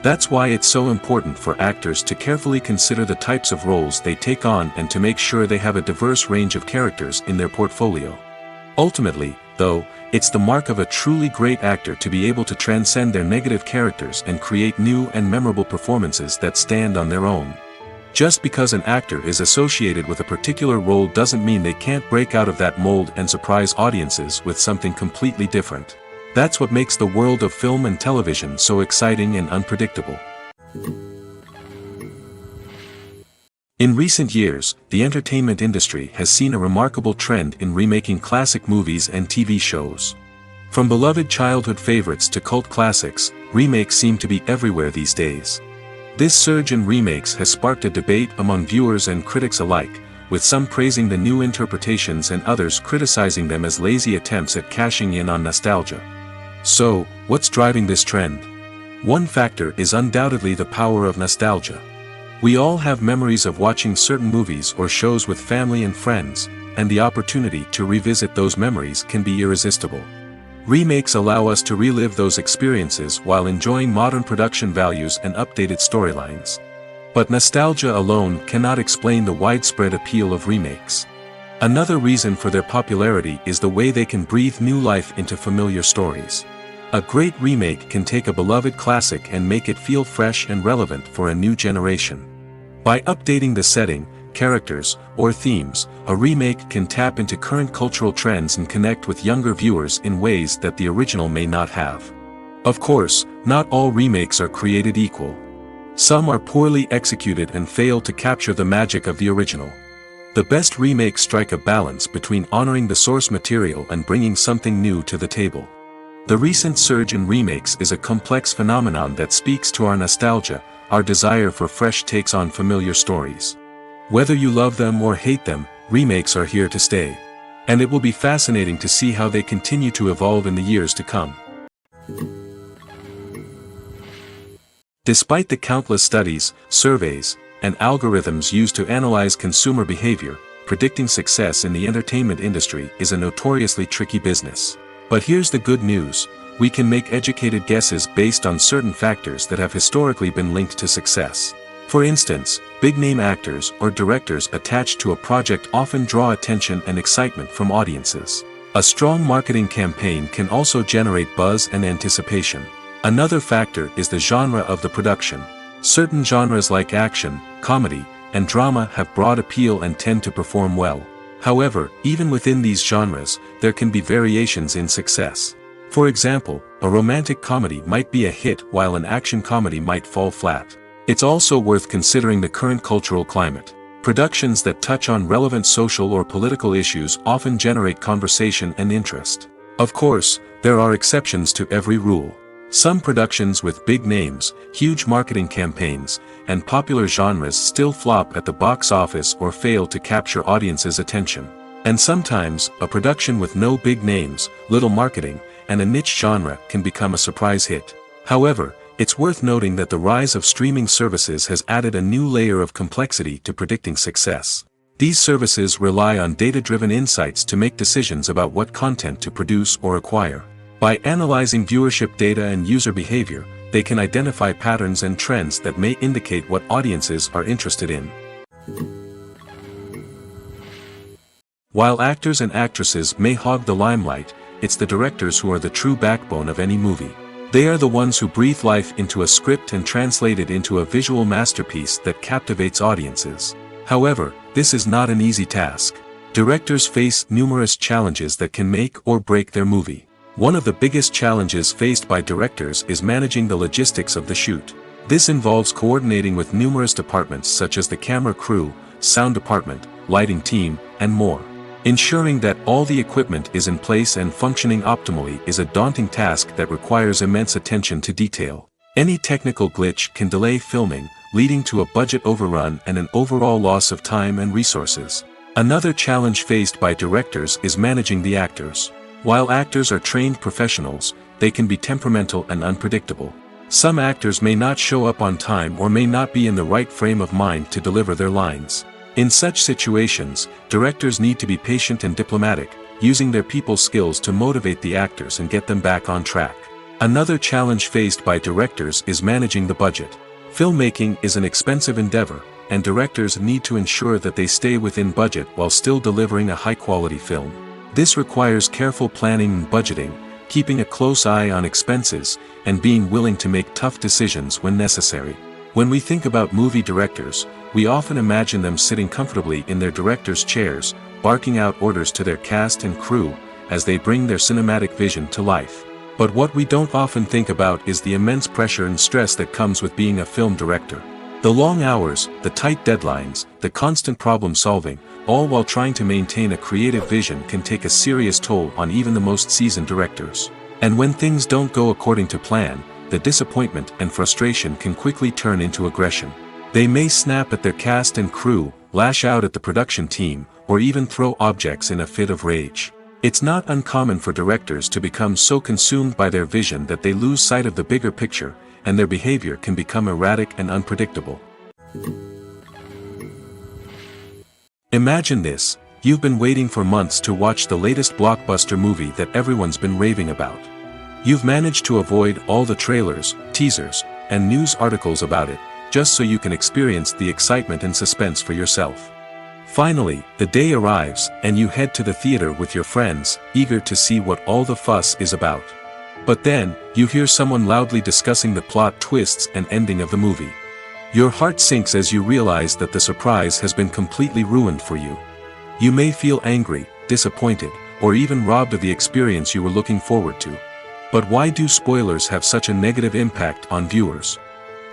That's why it's so important for actors to carefully consider the types of roles they take on and to make sure they have a diverse range of characters in their portfolio. Ultimately, though, it's the mark of a truly great actor to be able to transcend their negative characters and create new and memorable performances that stand on their own. Just because an actor is associated with a particular role doesn't mean they can't break out of that mold and surprise audiences with something completely different. That's what makes the world of film and television so exciting and unpredictable. In recent years, the entertainment industry has seen a remarkable trend in remaking classic movies and TV shows. From beloved childhood favorites to cult classics, remakes seem to be everywhere these days. This surge in remakes has sparked a debate among viewers and critics alike, with some praising the new interpretations and others criticizing them as lazy attempts at cashing in on nostalgia. So, what's driving this trend? One factor is undoubtedly the power of nostalgia. We all have memories of watching certain movies or shows with family and friends, and the opportunity to revisit those memories can be irresistible. Remakes allow us to relive those experiences while enjoying modern production values and updated storylines. But nostalgia alone cannot explain the widespread appeal of remakes. Another reason for their popularity is the way they can breathe new life into familiar stories. A great remake can take a beloved classic and make it feel fresh and relevant for a new generation. By updating the setting, characters, or themes, a remake can tap into current cultural trends and connect with younger viewers in ways that the original may not have. Of course, not all remakes are created equal. Some are poorly executed and fail to capture the magic of the original. The best remakes strike a balance between honoring the source material and bringing something new to the table. The recent surge in remakes is a complex phenomenon that speaks to our nostalgia, our desire for fresh takes on familiar stories. Whether you love them or hate them, remakes are here to stay. And it will be fascinating to see how they continue to evolve in the years to come. Despite the countless studies, surveys, and algorithms used to analyze consumer behavior, predicting success in the entertainment industry is a notoriously tricky business. But here's the good news: we can make educated guesses based on certain factors that have historically been linked to success. For instance, big-name actors or directors attached to a project often draw attention and excitement from audiences. A strong marketing campaign can also generate buzz and anticipation. Another factor is the genre of the production. Certain genres like action, comedy, and drama have broad appeal and tend to perform well. However, even within these genres, there can be variations in success. For example, a romantic comedy might be a hit while an action comedy might fall flat. It's also worth considering the current cultural climate. Productions that touch on relevant social or political issues often generate conversation and interest. Of course, there are exceptions to every rule. Some productions with big names, huge marketing campaigns, and popular genres still flop at the box office or fail to capture audiences' attention. And sometimes, a production with no big names, little marketing, and a niche genre can become a surprise hit. However, it's worth noting that the rise of streaming services has added a new layer of complexity to predicting success. These services rely on data-driven insights to make decisions about what content to produce or acquire. By analyzing viewership data and user behavior, they can identify patterns and trends that may indicate what audiences are interested in. While actors and actresses may hog the limelight, it's the directors who are the true backbone of any movie. They are the ones who breathe life into a script and translate it into a visual masterpiece that captivates audiences. However, this is not an easy task. Directors face numerous challenges that can make or break their movie. One of the biggest challenges faced by directors is managing the logistics of the shoot. This involves coordinating with numerous departments such as the camera crew, sound department, lighting team, and more. Ensuring that all the equipment is in place and functioning optimally is a daunting task that requires immense attention to detail. Any technical glitch can delay filming, leading to a budget overrun and an overall loss of time and resources. Another challenge faced by directors is managing the actors. While actors are trained professionals, they can be temperamental and unpredictable. Some actors may not show up on time or may not be in the right frame of mind to deliver their lines. In such situations, directors need to be patient and diplomatic, using their people skills to motivate the actors and get them back on track. Another challenge faced by directors is managing the budget. Filmmaking is an expensive endeavor, and directors need to ensure that they stay within budget while still delivering a high-quality film. This requires careful planning and budgeting, keeping a close eye on expenses, and being willing to make tough decisions when necessary. When we think about movie directors, we often imagine them sitting comfortably in their director's chairs, barking out orders to their cast and crew, as they bring their cinematic vision to life. But what we don't often think about is the immense pressure and stress that comes with being a film director. The long hours, the tight deadlines, the constant problem solving, all while trying to maintain a creative vision can take a serious toll on even the most seasoned directors. And when things don't go according to plan, the disappointment and frustration can quickly turn into aggression. They may snap at their cast and crew, lash out at the production team, or even throw objects in a fit of rage. It's not uncommon for directors to become so consumed by their vision that they lose sight of the bigger picture, and their behavior can become erratic and unpredictable. Imagine this: you've been waiting for months to watch the latest blockbuster movie that everyone's been raving about. You've managed to avoid all the trailers, teasers, and news articles about it, just so you can experience the excitement and suspense for yourself. Finally, the day arrives, and you head to the theater with your friends, eager to see what all the fuss is about. But then, you hear someone loudly discussing the plot twists and ending of the movie. Your heart sinks as you realize that the surprise has been completely ruined for you. You may feel angry, disappointed, or even robbed of the experience you were looking forward to. But why do spoilers have such a negative impact on viewers?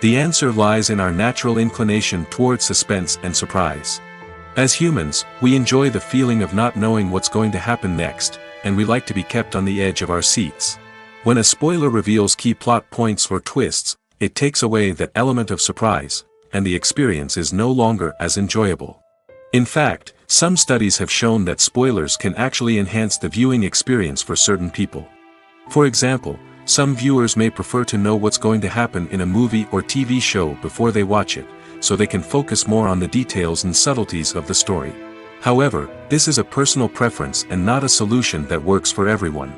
The answer lies in our natural inclination towards suspense and surprise. As humans, we enjoy the feeling of not knowing what's going to happen next, and we like to be kept on the edge of our seats. When a spoiler reveals key plot points or twists, it takes away that element of surprise, and the experience is no longer as enjoyable. In fact, some studies have shown that spoilers can actually enhance the viewing experience for certain people. For example, some viewers may prefer to know what's going to happen in a movie or TV show before they watch it, so they can focus more on the details and subtleties of the story. However, this is a personal preference and not a solution that works for everyone.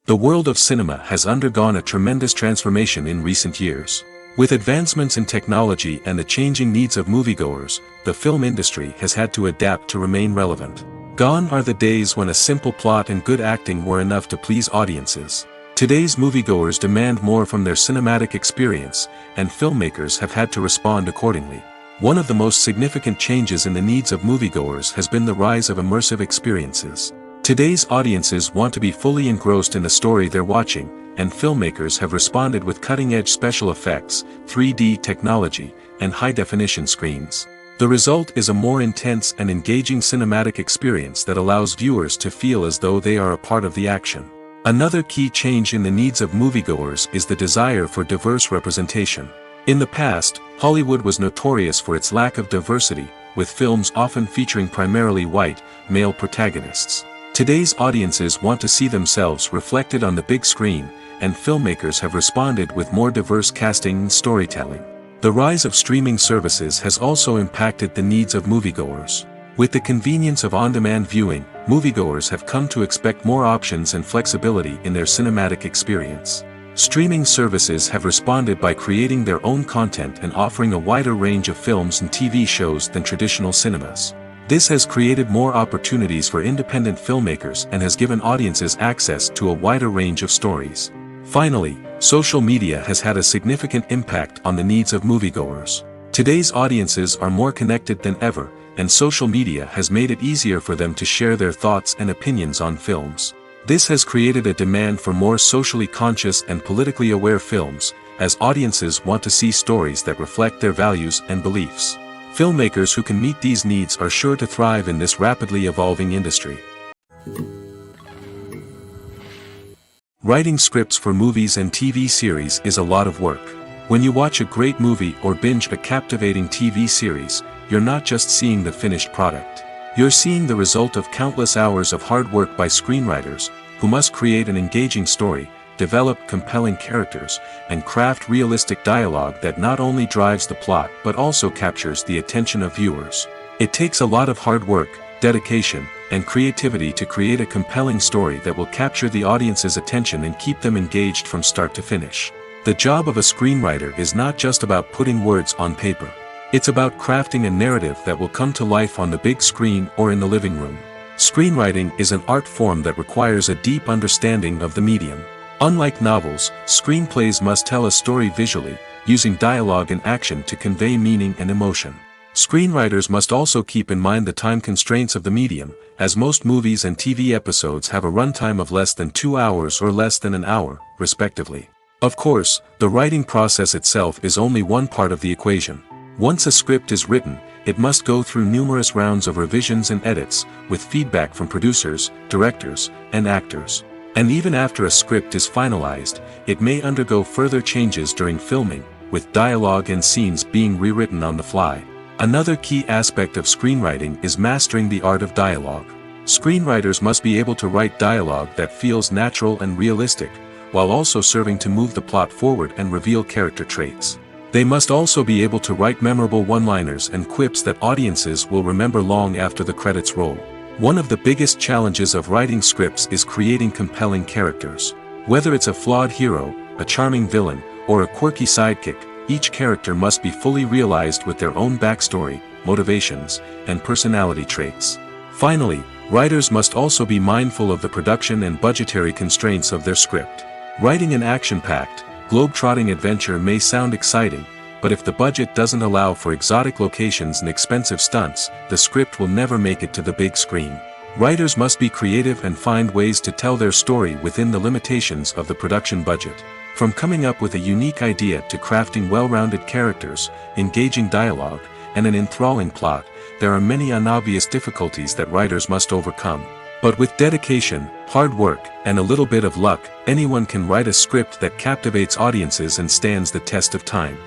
The world of cinema has undergone a tremendous transformation in recent years. With advancements in technology and the changing needs of moviegoers, the film industry has had to adapt to remain relevant. Gone are the days when a simple plot and good acting were enough to please audiences. Today's moviegoers demand more from their cinematic experience, and filmmakers have had to respond accordingly. One of the most significant changes in the needs of moviegoers has been the rise of immersive experiences. Today's audiences want to be fully engrossed in the story they're watching, and filmmakers have responded with cutting-edge special effects, 3D technology, and high-definition screens. The result is a more intense and engaging cinematic experience that allows viewers to feel as though they are a part of the action. Another key change in the needs of moviegoers is the desire for diverse representation. In the past, Hollywood was notorious for its lack of diversity, with films often featuring primarily white, male protagonists. Today's audiences want to see themselves reflected on the big screen, and filmmakers have responded with more diverse casting and storytelling. The rise of streaming services has also impacted the needs of moviegoers. With the convenience of on-demand viewing, moviegoers have come to expect more options and flexibility in their cinematic experience. Streaming services have responded by creating their own content and offering a wider range of films and TV shows than traditional cinemas. This has created more opportunities for independent filmmakers and has given audiences access to a wider range of stories. Finally, social media has had a significant impact on the needs of moviegoers. Today's audiences are more connected than ever, and social media has made it easier for them to share their thoughts and opinions on films. This has created a demand for more socially conscious and politically aware films, as audiences want to see stories that reflect their values and beliefs. Filmmakers who can meet these needs are sure to thrive in this rapidly evolving industry. Writing scripts for movies and TV series is a lot of work. When you watch a great movie or binge a captivating TV series, you're not just seeing the finished product. You're seeing the result of countless hours of hard work by screenwriters, who must create an engaging story, develop compelling characters, and craft realistic dialogue that not only drives the plot but also captures the attention of viewers. It takes a lot of hard work, dedication, and creativity to create a compelling story that will capture the audience's attention and keep them engaged from start to finish. The job of a screenwriter is not just about putting words on paper. It's about crafting a narrative that will come to life on the big screen or in the living room. Screenwriting is an art form that requires a deep understanding of the medium. Unlike novels, screenplays must tell a story visually, using dialogue and action to convey meaning and emotion. Screenwriters must also keep in mind the time constraints of the medium, as most movies and TV episodes have a runtime of less than 2 hours or less than an hour, respectively. Of course, the writing process itself is only one part of the equation. Once a script is written, it must go through numerous rounds of revisions and edits, with feedback from producers, directors, and actors. And even after a script is finalized, it may undergo further changes during filming, with dialogue and scenes being rewritten on the fly. Another key aspect of screenwriting is mastering the art of dialogue. Screenwriters must be able to write dialogue that feels natural and realistic, while also serving to move the plot forward and reveal character traits. They must also be able to write memorable one-liners and quips that audiences will remember long after the credits roll. One of the biggest challenges of writing scripts is creating compelling characters. Whether it's a flawed hero, a charming villain, or a quirky sidekick, each character must be fully realized with their own backstory, motivations, and personality traits. Finally, writers must also be mindful of the production and budgetary constraints of their script. Writing an action-packed, globe-trotting adventure may sound exciting, but if the budget doesn't allow for exotic locations and expensive stunts, the script will never make it to the big screen. Writers must be creative and find ways to tell their story within the limitations of the production budget. From coming up with a unique idea to crafting well-rounded characters, engaging dialogue, and an enthralling plot, there are many unobvious difficulties that writers must overcome. But with dedication, hard work, and a little bit of luck, anyone can write a script that captivates audiences and stands the test of time.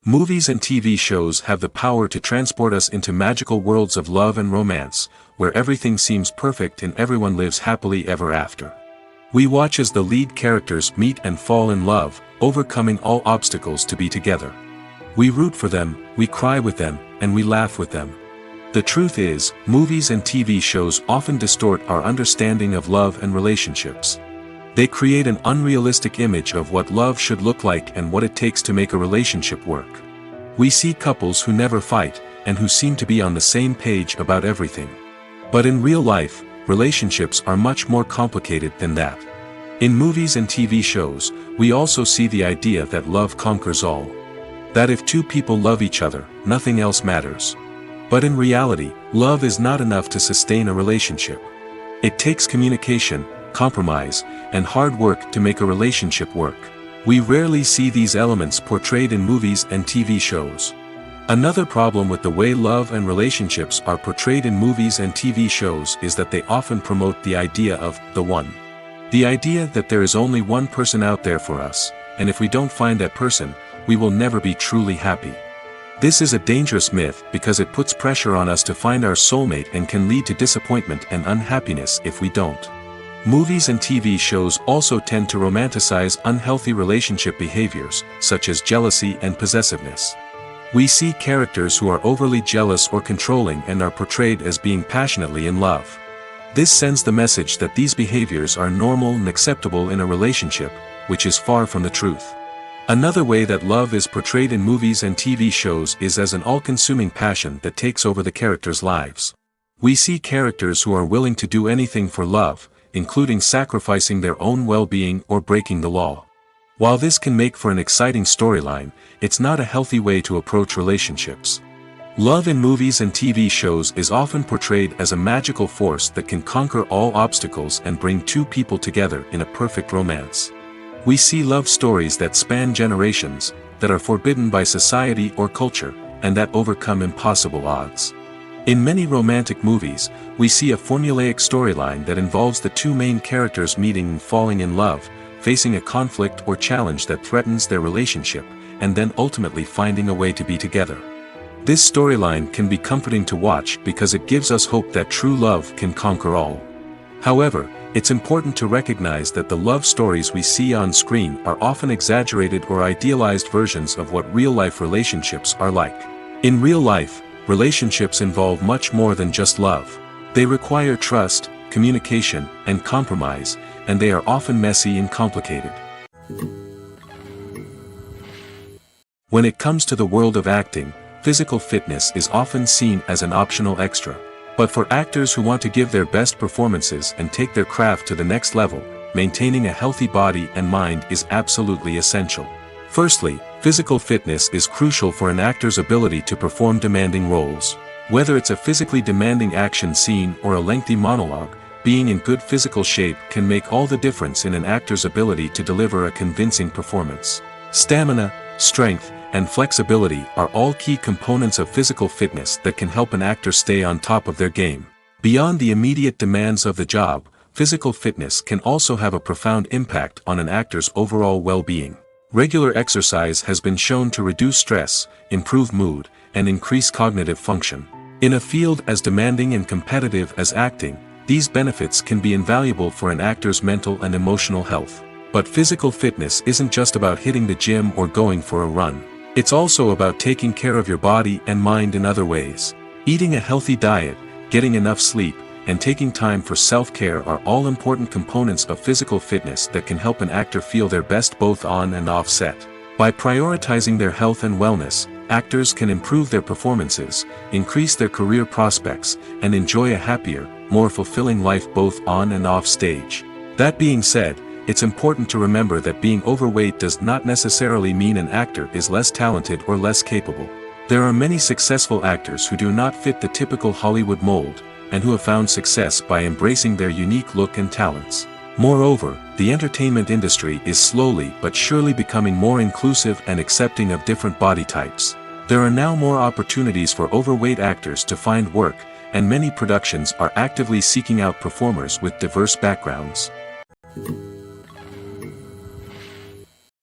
Movies and TV shows have the power to transport us into magical worlds of love and romance, where everything seems perfect and everyone lives happily ever after. We watch as the lead characters meet and fall in love, overcoming all obstacles to be together. We root for them, we cry with them, and we laugh with them. The truth is, movies and TV shows often distort our understanding of love and relationships. They create an unrealistic image of what love should look like and what it takes to make a relationship work. We see couples who never fight, and who seem to be on the same page about everything. But in real life, relationships are much more complicated than that. In movies and TV shows, we also see the idea that love conquers all. That if two people love each other, nothing else matters. But in reality, love is not enough to sustain a relationship. It takes communication, compromise, and hard work to make a relationship work. We rarely see these elements portrayed in movies and TV shows. Another problem with the way love and relationships are portrayed in movies and TV shows is that they often promote the idea of the one. The idea that there is only one person out there for us, and if we don't find that person, we will never be truly happy. This is a dangerous myth because it puts pressure on us to find our soulmate and can lead to disappointment and unhappiness if we don't. Movies and TV shows also tend to romanticize unhealthy relationship behaviors, such as jealousy and possessiveness. We see characters who are overly jealous or controlling and are portrayed as being passionately in love. This sends the message that these behaviors are normal and acceptable in a relationship, which is far from the truth. Another way that love is portrayed in movies and TV shows is as an all-consuming passion that takes over the characters' lives. We see characters who are willing to do anything for love, including sacrificing their own well-being or breaking the law. While this can make for an exciting storyline, it's not a healthy way to approach relationships. Love in movies and TV shows is often portrayed as a magical force that can conquer all obstacles and bring two people together in a perfect romance. We see love stories that span generations, that are forbidden by society or culture, and that overcome impossible odds. In many romantic movies, we see a formulaic storyline that involves the two main characters meeting and falling in love, facing a conflict or challenge that threatens their relationship, and then ultimately finding a way to be together. This storyline can be comforting to watch because it gives us hope that true love can conquer all. However, it's important to recognize that the love stories we see on screen are often exaggerated or idealized versions of what real-life relationships are like. In real life, relationships involve much more than just love. They require trust, communication, and compromise, and they are often messy and complicated. When it comes to the world of acting, physical fitness is often seen as an optional extra. But for actors who want to give their best performances and take their craft to the next level, maintaining a healthy body and mind is absolutely essential. Firstly, physical fitness is crucial for an actor's ability to perform demanding roles. Whether it's a physically demanding action scene or a lengthy monologue, being in good physical shape can make all the difference in an actor's ability to deliver a convincing performance. Stamina, strength, and flexibility are all key components of physical fitness that can help an actor stay on top of their game. Beyond the immediate demands of the job, physical fitness can also have a profound impact on an actor's overall well-being. Regular exercise has been shown to reduce stress, improve mood, and increase cognitive function. In a field as demanding and competitive as acting, these benefits can be invaluable for an actor's mental and emotional health. But physical fitness isn't just about hitting the gym or going for a run. It's also about taking care of your body and mind in other ways. Eating a healthy diet, getting enough sleep, and taking time for self-care are all important components of physical fitness that can help an actor feel their best both on and off set. By prioritizing their health and wellness, actors can improve their performances, increase their career prospects, and enjoy a happier, more fulfilling life both on and off stage. That being said, it's important to remember that being overweight does not necessarily mean an actor is less talented or less capable. There are many successful actors who do not fit the typical Hollywood mold, and who have found success by embracing their unique look and talents. Moreover, the entertainment industry is slowly but surely becoming more inclusive and accepting of different body types. There are now more opportunities for overweight actors to find work, and many productions are actively seeking out performers with diverse backgrounds.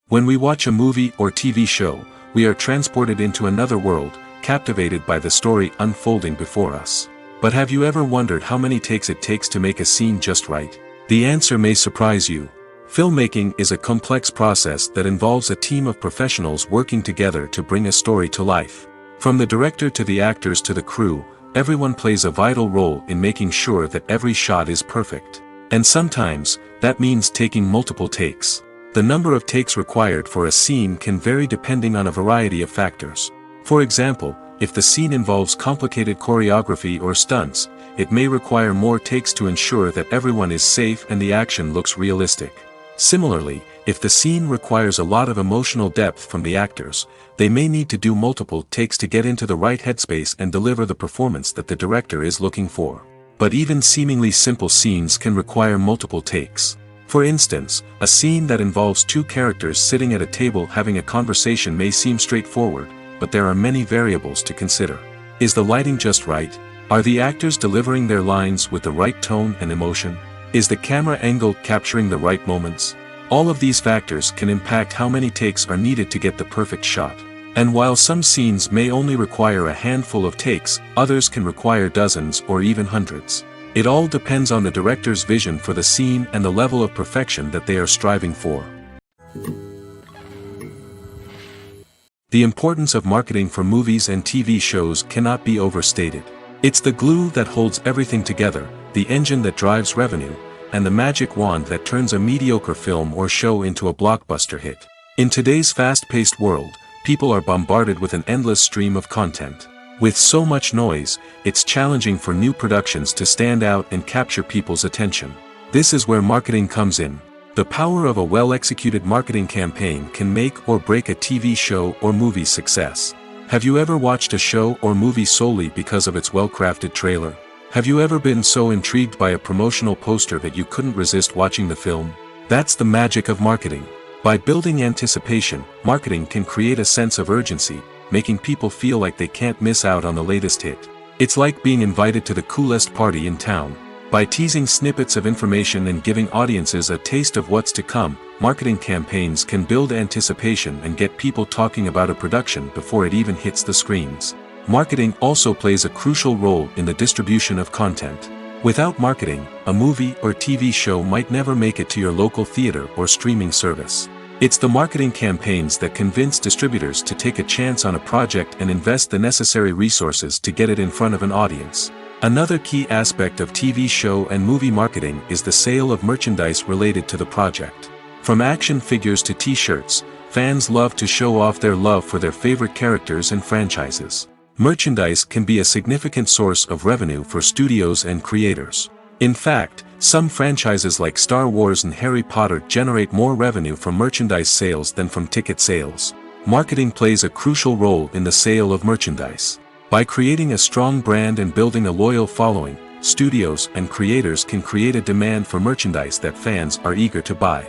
When we watch a movie or TV show, we are transported into another world, captivated by the story unfolding before us. But have you ever wondered how many takes it takes to make a scene just right? The answer may surprise you. Filmmaking is a complex process that involves a team of professionals working together to bring a story to life. From the director to the actors to the crew, everyone plays a vital role in making sure that every shot is perfect. And sometimes, that means taking multiple takes. The number of takes required for a scene can vary depending on a variety of factors. For example, if the scene involves complicated choreography or stunts, it may require more takes to ensure that everyone is safe and the action looks realistic. Similarly, if the scene requires a lot of emotional depth from the actors, they may need to do multiple takes to get into the right headspace and deliver the performance that the director is looking for. But even seemingly simple scenes can require multiple takes. For instance, a scene that involves two characters sitting at a table having a conversation may seem straightforward, but there are many variables to consider. Is the lighting just right? Are the actors delivering their lines with the right tone and emotion? Is the camera angle capturing the right moments? All of these factors can impact how many takes are needed to get the perfect shot. And while some scenes may only require a handful of takes, others can require dozens or even hundreds. It all depends on the director's vision for the scene and the level of perfection that they are striving for. The importance of marketing for movies and TV shows cannot be overstated. It's the glue that holds everything together, the engine that drives revenue, and the magic wand that turns a mediocre film or show into a blockbuster hit. In today's fast-paced world, people are bombarded with an endless stream of content. With so much noise, it's challenging for new productions to stand out and capture people's attention. This is where marketing comes in. The power of a well-executed marketing campaign can make or break a TV show or movie's success. Have you ever watched a show or movie solely because of its well-crafted trailer? Have you ever been so intrigued by a promotional poster that you couldn't resist watching the film? That's the magic of marketing. By building anticipation, marketing can create a sense of urgency, making people feel like they can't miss out on the latest hit. It's like being invited to the coolest party in town. By teasing snippets of information and giving audiences a taste of what's to come, marketing campaigns can build anticipation and get people talking about a production before it even hits the screens. Marketing also plays a crucial role in the distribution of content. Without marketing, a movie or TV show might never make it to your local theater or streaming service. It's the marketing campaigns that convince distributors to take a chance on a project and invest the necessary resources to get it in front of an audience. Another key aspect of TV show and movie marketing is the sale of merchandise related to the project. From action figures to t-shirts, fans love to show off their love for their favorite characters and franchises. Merchandise can be a significant source of revenue for studios and creators. In fact, some franchises like Star Wars and Harry Potter generate more revenue from merchandise sales than from ticket sales. Marketing plays a crucial role in the sale of merchandise. By creating a strong brand and building a loyal following, studios and creators can create a demand for merchandise that fans are eager to buy.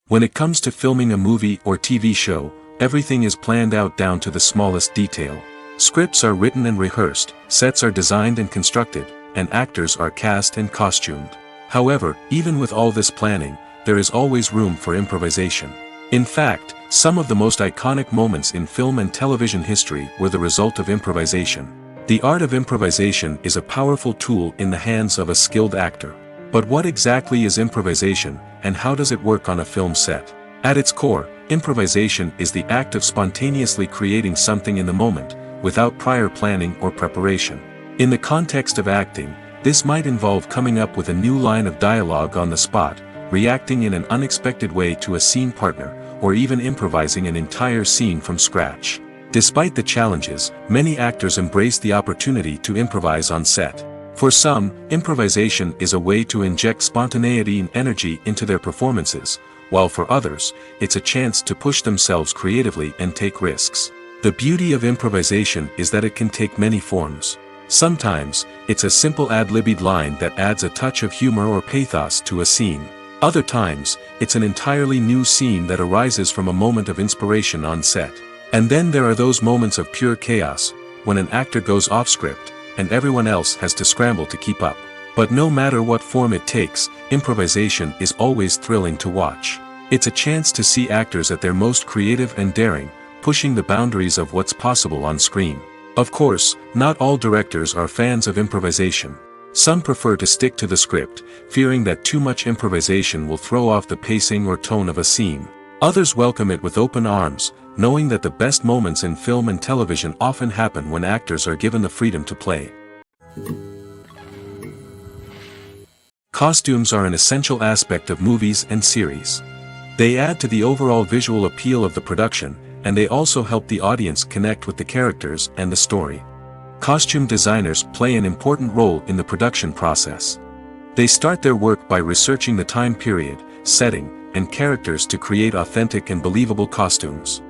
When it comes to filming a movie or TV show, everything is planned out down to the smallest detail. Scripts are written and rehearsed, sets are designed and constructed, and actors are cast and costumed. However, even with all this planning, there is always room for improvisation. In fact, some of the most iconic moments in film and television history were the result of improvisation. The art of improvisation is a powerful tool in the hands of a skilled actor. But what exactly is improvisation, and how does it work on a film set? At its core, improvisation is the act of spontaneously creating something in the moment, without prior planning or preparation. In the context of acting, this might involve coming up with a new line of dialogue on the spot, reacting in an unexpected way to a scene partner, or even improvising an entire scene from scratch. Despite the challenges, many actors embrace the opportunity to improvise on set. For some, improvisation is a way to inject spontaneity and energy into their performances, while for others, it's a chance to push themselves creatively and take risks. The beauty of improvisation is that it can take many forms. Sometimes, it's a simple ad-libbed line that adds a touch of humor or pathos to a scene. Other times, it's an entirely new scene that arises from a moment of inspiration on set. And then there are those moments of pure chaos, when an actor goes off script, and everyone else has to scramble to keep up. But no matter what form it takes, improvisation is always thrilling to watch. It's a chance to see actors at their most creative and daring, pushing the boundaries of what's possible on screen. Of course, not all directors are fans of improvisation. Some prefer to stick to the script, fearing that too much improvisation will throw off the pacing or tone of a scene. Others welcome it with open arms, knowing that the best moments in film and television often happen when actors are given the freedom to play. Costumes are an essential aspect of movies and series. They add to the overall visual appeal of the production, and they also help the audience connect with the characters and the story. Costume designers play an important role in the production process. They start their work by researching the time period, setting, and characters to create authentic and believable costumes.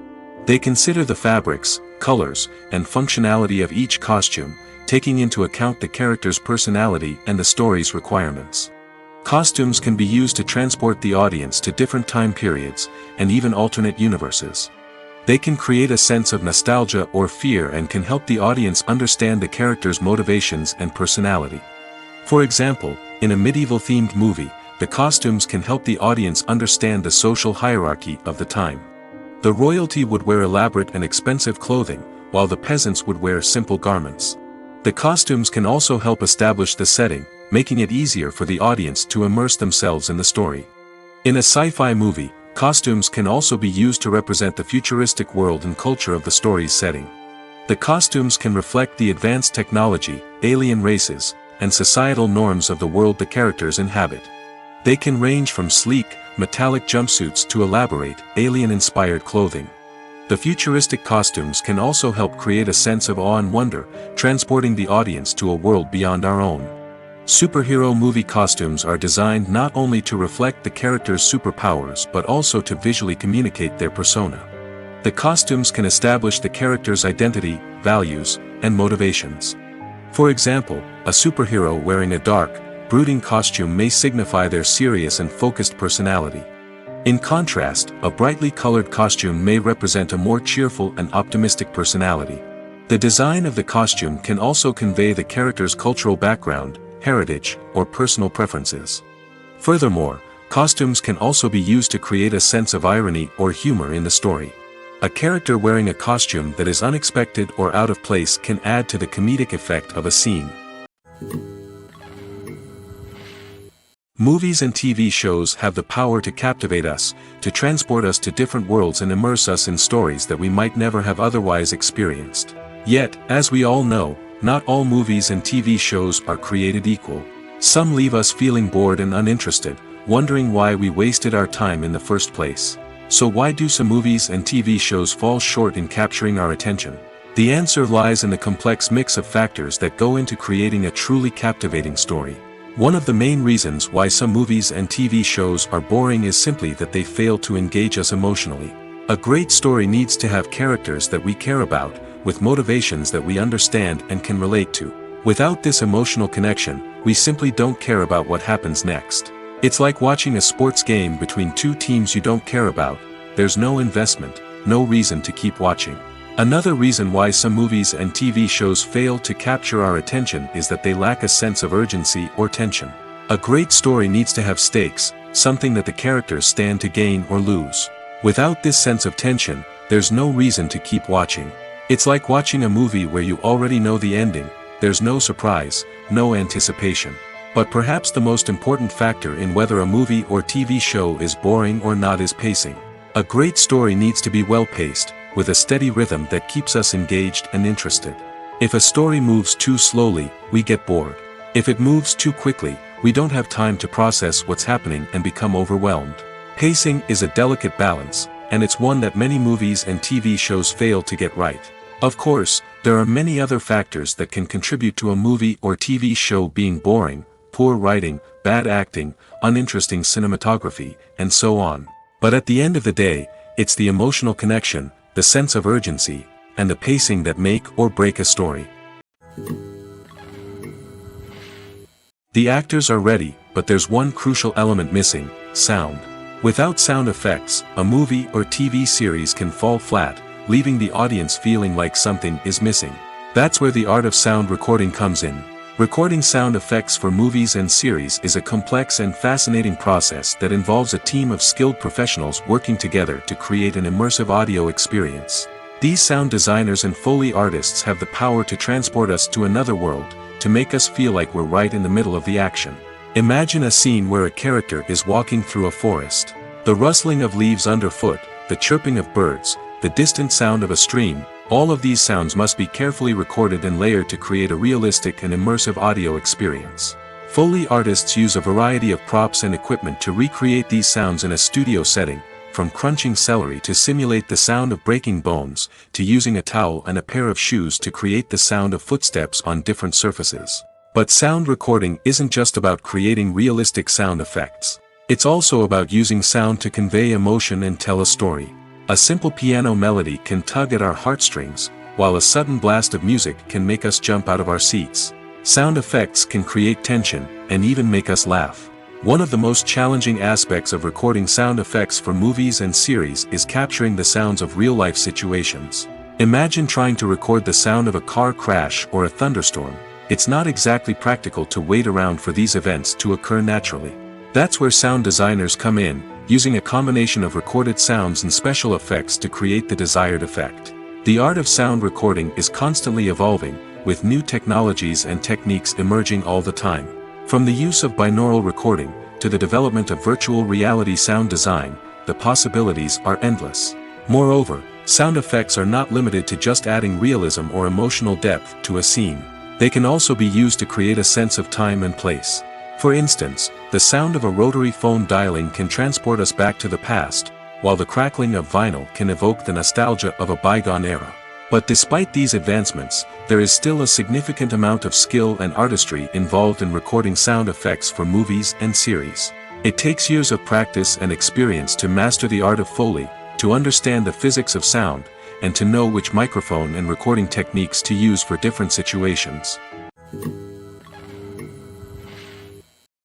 They consider the fabrics, colors, and functionality of each costume, taking into account the character's personality and the story's requirements. Costumes can be used to transport the audience to different time periods, and even alternate universes. They can create a sense of nostalgia or fear and can help the audience understand the character's motivations and personality. For example, in a medieval-themed movie, the costumes can help the audience understand the social hierarchy of the time. The royalty would wear elaborate and expensive clothing, while the peasants would wear simple garments. The costumes can also help establish the setting, making it easier for the audience to immerse themselves in the story. In a sci-fi movie, costumes can also be used to represent the futuristic world and culture of the story's setting. The costumes can reflect the advanced technology, alien races, and societal norms of the world the characters inhabit. They can range from sleek, metallic jumpsuits to elaborate, alien-inspired clothing. The futuristic costumes can also help create a sense of awe and wonder, transporting the audience to a world beyond our own. Superhero movie costumes are designed not only to reflect the character's superpowers but also to visually communicate their persona. The costumes can establish the character's identity, values, and motivations. For example, a superhero wearing a dark, brooding costume may signify their serious and focused personality. In contrast, a brightly colored costume may represent a more cheerful and optimistic personality. The design of the costume can also convey the character's cultural background, heritage, or personal preferences. Furthermore, costumes can also be used to create a sense of irony or humor in the story. A character wearing a costume that is unexpected or out of place can add to the comedic effect of a scene. Movies and TV shows have the power to captivate us, to transport us to different worlds and immerse us in stories that we might never have otherwise experienced. Yet, as we all know, not all movies and TV shows are created equal. Some leave us feeling bored and uninterested, wondering why we wasted our time in the first place. So why do some movies and TV shows fall short in capturing our attention? The answer lies in the complex mix of factors that go into creating a truly captivating story. One of the main reasons why some movies and TV shows are boring is simply that they fail to engage us emotionally. A great story needs to have characters that we care about, with motivations that we understand and can relate to. Without this emotional connection, we simply don't care about what happens next. It's like watching a sports game between two teams you don't care about. There's no investment, no reason to keep watching. Another reason why some movies and TV shows fail to capture our attention is that they lack a sense of urgency or tension. A great story needs to have stakes, something that the characters stand to gain or lose. Without this sense of tension, there's no reason to keep watching. It's like watching a movie where you already know the ending. There's no surprise, no anticipation. But perhaps the most important factor in whether a movie or TV show is boring or not is pacing. A great story needs to be well-paced, with a steady rhythm that keeps us engaged and interested. If a story moves too slowly, we get bored. If it moves too quickly, we don't have time to process what's happening and become overwhelmed. Pacing is a delicate balance, and it's one that many movies and TV shows fail to get right. Of course, there are many other factors that can contribute to a movie or TV show being boring: poor writing, bad acting, uninteresting cinematography, and so on. But at the end of the day, it's the emotional connection, the sense of urgency, and the pacing that make or break a story. The actors are ready, but there's one crucial element missing: sound. Without sound effects, a movie or TV series can fall flat, leaving the audience feeling like something is missing. That's where the art of sound recording comes in. Recording sound effects for movies and series is a complex and fascinating process that involves a team of skilled professionals working together to create an immersive audio experience. These sound designers and Foley artists have the power to transport us to another world, to make us feel like we're right in the middle of the action. Imagine a scene where a character is walking through a forest. The rustling of leaves underfoot, the chirping of birds, the distant sound of a stream, all of these sounds must be carefully recorded and layered to create a realistic and immersive audio experience. Foley artists use a variety of props and equipment to recreate these sounds in a studio setting, from crunching celery to simulate the sound of breaking bones, to using a towel and a pair of shoes to create the sound of footsteps on different surfaces. But sound recording isn't just about creating realistic sound effects. It's also about using sound to convey emotion and tell a story. A simple piano melody can tug at our heartstrings, while a sudden blast of music can make us jump out of our seats. Sound effects can create tension, and even make us laugh. One of the most challenging aspects of recording sound effects for movies and series is capturing the sounds of real-life situations. Imagine trying to record the sound of a car crash or a thunderstorm. It's not exactly practical to wait around for these events to occur naturally. That's where sound designers come in, using a combination of recorded sounds and special effects to create the desired effect. The art of sound recording is constantly evolving, with new technologies and techniques emerging all the time. From the use of binaural recording, to the development of virtual reality sound design, the possibilities are endless. Moreover, sound effects are not limited to just adding realism or emotional depth to a scene. They can also be used to create a sense of time and place. For instance, the sound of a rotary phone dialing can transport us back to the past, while the crackling of vinyl can evoke the nostalgia of a bygone era. But despite these advancements, there is still a significant amount of skill and artistry involved in recording sound effects for movies and series. It takes years of practice and experience to master the art of Foley, to understand the physics of sound, and to know which microphone and recording techniques to use for different situations.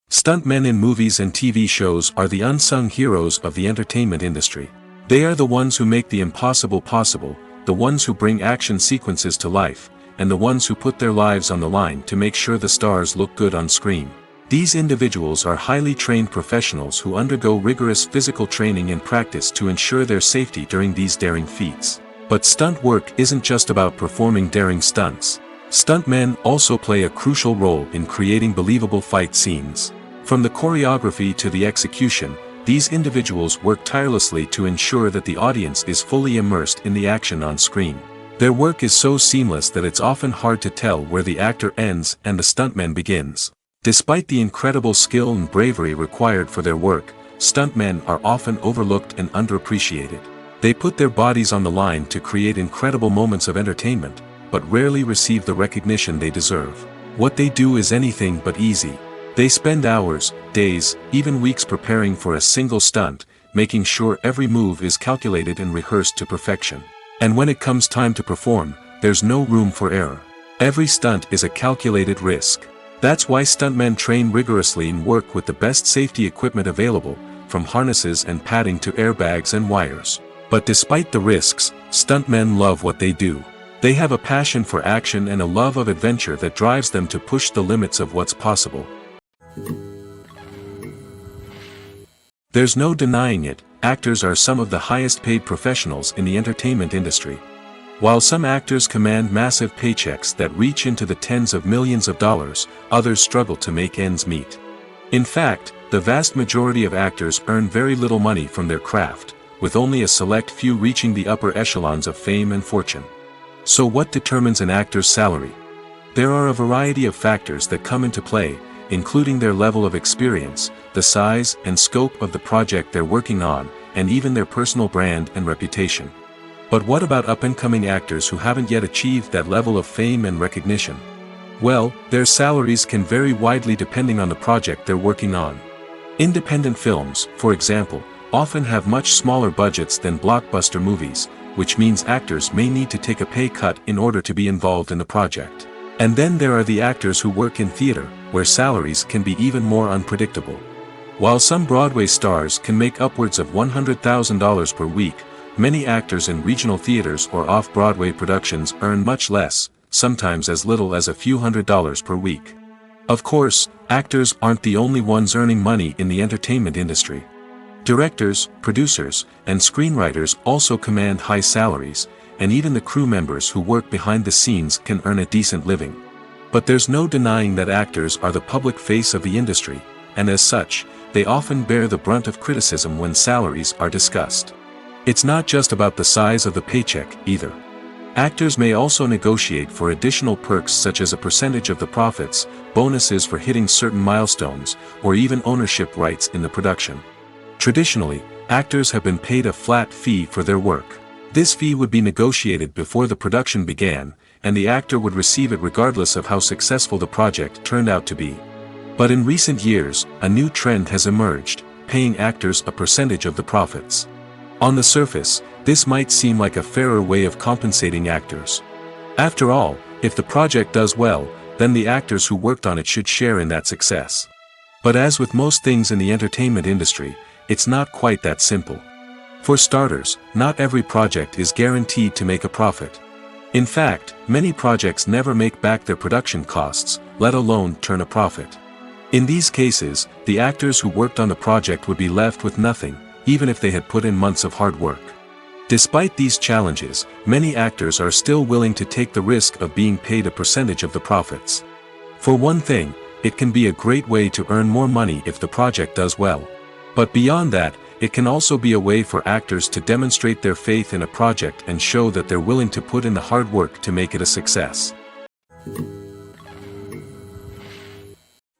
Stuntmen in movies and TV shows are the unsung heroes of the entertainment industry. They are the ones who make the impossible possible, the ones who bring action sequences to life, and the ones who put their lives on the line to make sure the stars look good on screen. These individuals are highly trained professionals who undergo rigorous physical training and practice to ensure their safety during these daring feats. But stunt work isn't just about performing daring stunts. Stuntmen also play a crucial role in creating believable fight scenes. From the choreography to the execution, these individuals work tirelessly to ensure that the audience is fully immersed in the action on screen. Their work is so seamless that it's often hard to tell where the actor ends and the stuntman begins. Despite the incredible skill and bravery required for their work, stuntmen are often overlooked and underappreciated. They put their bodies on the line to create incredible moments of entertainment, but rarely receive the recognition they deserve. What they do is anything but easy. They spend hours, days, even weeks preparing for a single stunt, making sure every move is calculated and rehearsed to perfection. And when it comes time to perform, there's no room for error. Every stunt is a calculated risk. That's why stuntmen train rigorously and work with the best safety equipment available, from harnesses and padding to airbags and wires. But despite the risks, stuntmen love what they do. They have a passion for action and a love of adventure that drives them to push the limits of what's possible. There's no denying it, actors are some of the highest paid professionals in the entertainment industry. While some actors command massive paychecks that reach into the tens of millions of dollars, others struggle to make ends meet. In fact, the vast majority of actors earn very little money from their craft, with only a select few reaching the upper echelons of fame and fortune. So what determines an actor's salary? There are a variety of factors that come into play, including their level of experience, the size and scope of the project they're working on, and even their personal brand and reputation. But what about up-and-coming actors who haven't yet achieved that level of fame and recognition? Well, their salaries can vary widely depending on the project they're working on. Independent films, for example, often have much smaller budgets than blockbuster movies, which means actors may need to take a pay cut in order to be involved in the project. And then there are the actors who work in theater, where salaries can be even more unpredictable. While some Broadway stars can make upwards of $100,000 per week, many actors in regional theaters or off-Broadway productions earn much less, sometimes as little as a few $100s per week. Of course, actors aren't the only ones earning money in the entertainment industry. Directors, producers, and screenwriters also command high salaries, and even the crew members who work behind the scenes can earn a decent living. But there's no denying that actors are the public face of the industry, and as such, they often bear the brunt of criticism when salaries are discussed. It's not just about the size of the paycheck, either. Actors may also negotiate for additional perks such as a percentage of the profits, bonuses for hitting certain milestones, or even ownership rights in the production. Traditionally, actors have been paid a flat fee for their work. This fee would be negotiated before the production began, and the actor would receive it regardless of how successful the project turned out to be. But in recent years, a new trend has emerged, paying actors a percentage of the profits. On the surface, this might seem like a fairer way of compensating actors. After all, if the project does well, then the actors who worked on it should share in that success. But as with most things in the entertainment industry, it's not quite that simple. For starters, not every project is guaranteed to make a profit. In fact, many projects never make back their production costs, let alone turn a profit. In these cases, the actors who worked on the project would be left with nothing, even if they had put in months of hard work. Despite these challenges, many actors are still willing to take the risk of being paid a percentage of the profits. For one thing, it can be a great way to earn more money if the project does well. But beyond that, it can also be a way for actors to demonstrate their faith in a project and show that they're willing to put in the hard work to make it a success.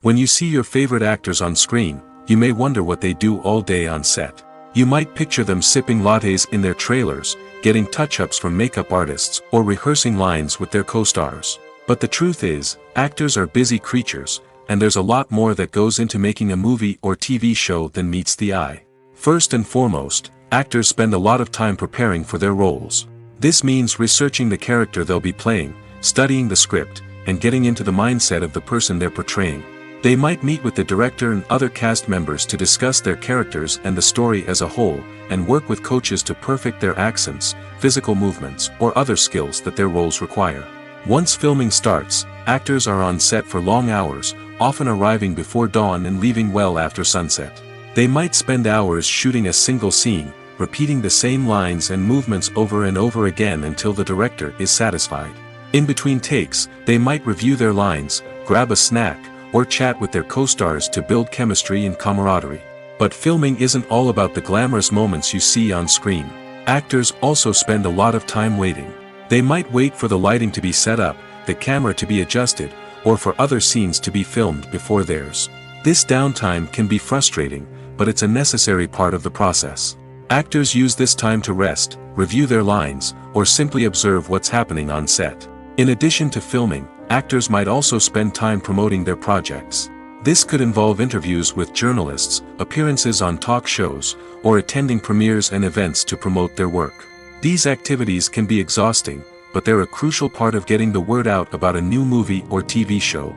When you see your favorite actors on screen, you may wonder what they do all day on set. You might picture them sipping lattes in their trailers, getting touch-ups from makeup artists, or rehearsing lines with their co-stars. But the truth is, actors are busy creatures, and there's a lot more that goes into making a movie or TV show than meets the eye. First and foremost, actors spend a lot of time preparing for their roles. This means researching the character they'll be playing, studying the script, and getting into the mindset of the person they're portraying. They might meet with the director and other cast members to discuss their characters and the story as a whole, and work with coaches to perfect their accents, physical movements, or other skills that their roles require. Once filming starts, actors are on set for long hours, often arriving before dawn and leaving well after sunset. They might spend hours shooting a single scene, repeating the same lines and movements over and over again until the director is satisfied. In between takes, they might review their lines, grab a snack, or chat with their co-stars to build chemistry and camaraderie. But filming isn't all about the glamorous moments you see on screen. Actors also spend a lot of time waiting. They might wait for the lighting to be set up, the camera to be adjusted, or for other scenes to be filmed before theirs. This downtime can be frustrating, but it's a necessary part of the process. Actors use this time to rest, review their lines, or simply observe what's happening on set. In addition to filming, actors might also spend time promoting their projects. This could involve interviews with journalists, appearances on talk shows, or attending premieres and events to promote their work. These activities can be exhausting, but they're a crucial part of getting the word out about a new movie or TV show.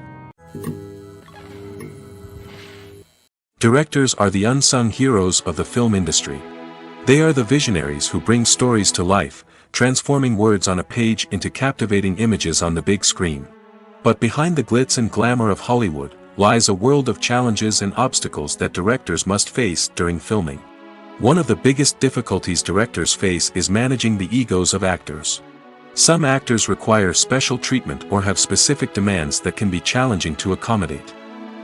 Directors are the unsung heroes of the film industry. They are the visionaries who bring stories to life, transforming words on a page into captivating images on the big screen. But behind the glitz and glamour of Hollywood, lies a world of challenges and obstacles that directors must face during filming. One of the biggest difficulties directors face is managing the egos of actors. Some actors require special treatment or have specific demands that can be challenging to accommodate.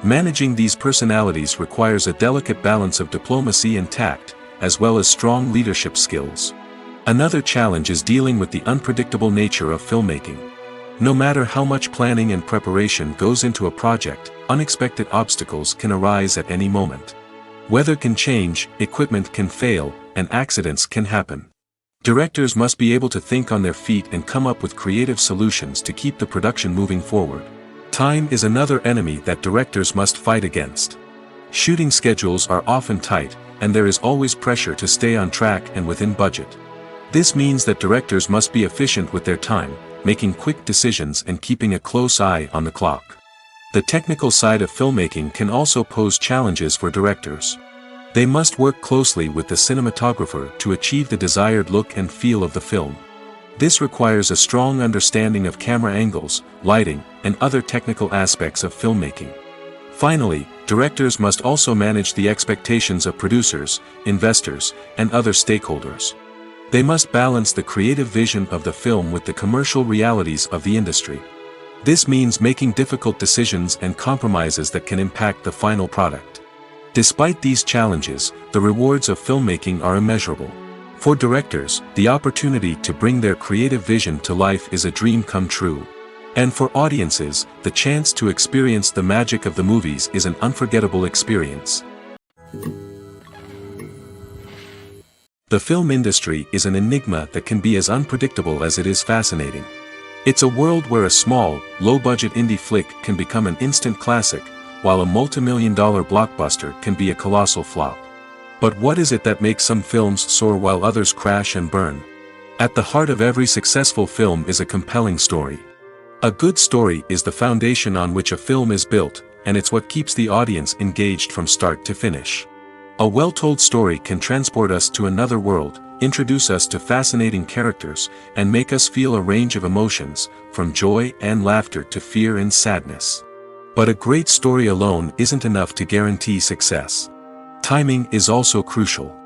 Managing these personalities requires a delicate balance of diplomacy and tact, as well as strong leadership skills. Another challenge is dealing with the unpredictable nature of filmmaking. No matter how much planning and preparation goes into a project, unexpected obstacles can arise at any moment. Weather can change, equipment can fail, and accidents can happen. Directors must be able to think on their feet and come up with creative solutions to keep the production moving forward. Time is another enemy that directors must fight against. Shooting schedules are often tight, and there is always pressure to stay on track and within budget. This means that directors must be efficient with their time, making quick decisions and keeping a close eye on the clock. The technical side of filmmaking can also pose challenges for directors. They must work closely with the cinematographer to achieve the desired look and feel of the film. This requires a strong understanding of camera angles, lighting, and other technical aspects of filmmaking. Finally, directors must also manage the expectations of producers, investors, and other stakeholders. They must balance the creative vision of the film with the commercial realities of the industry. This means making difficult decisions and compromises that can impact the final product. Despite these challenges, the rewards of filmmaking are immeasurable. For directors, the opportunity to bring their creative vision to life is a dream come true. And for audiences, the chance to experience the magic of the movies is an unforgettable experience. The film industry is an enigma that can be as unpredictable as it is fascinating. It's a world where a small, low-budget indie flick can become an instant classic, while a multi-million-dollar blockbuster can be a colossal flop. But what is it that makes some films soar while others crash and burn? At the heart of every successful film is a compelling story. A good story is the foundation on which a film is built, and it's what keeps the audience engaged from start to finish. A well-told story can transport us to another world, introduce us to fascinating characters, and make us feel a range of emotions, from joy and laughter to fear and sadness. But a great story alone isn't enough to guarantee success. Timing is also crucial.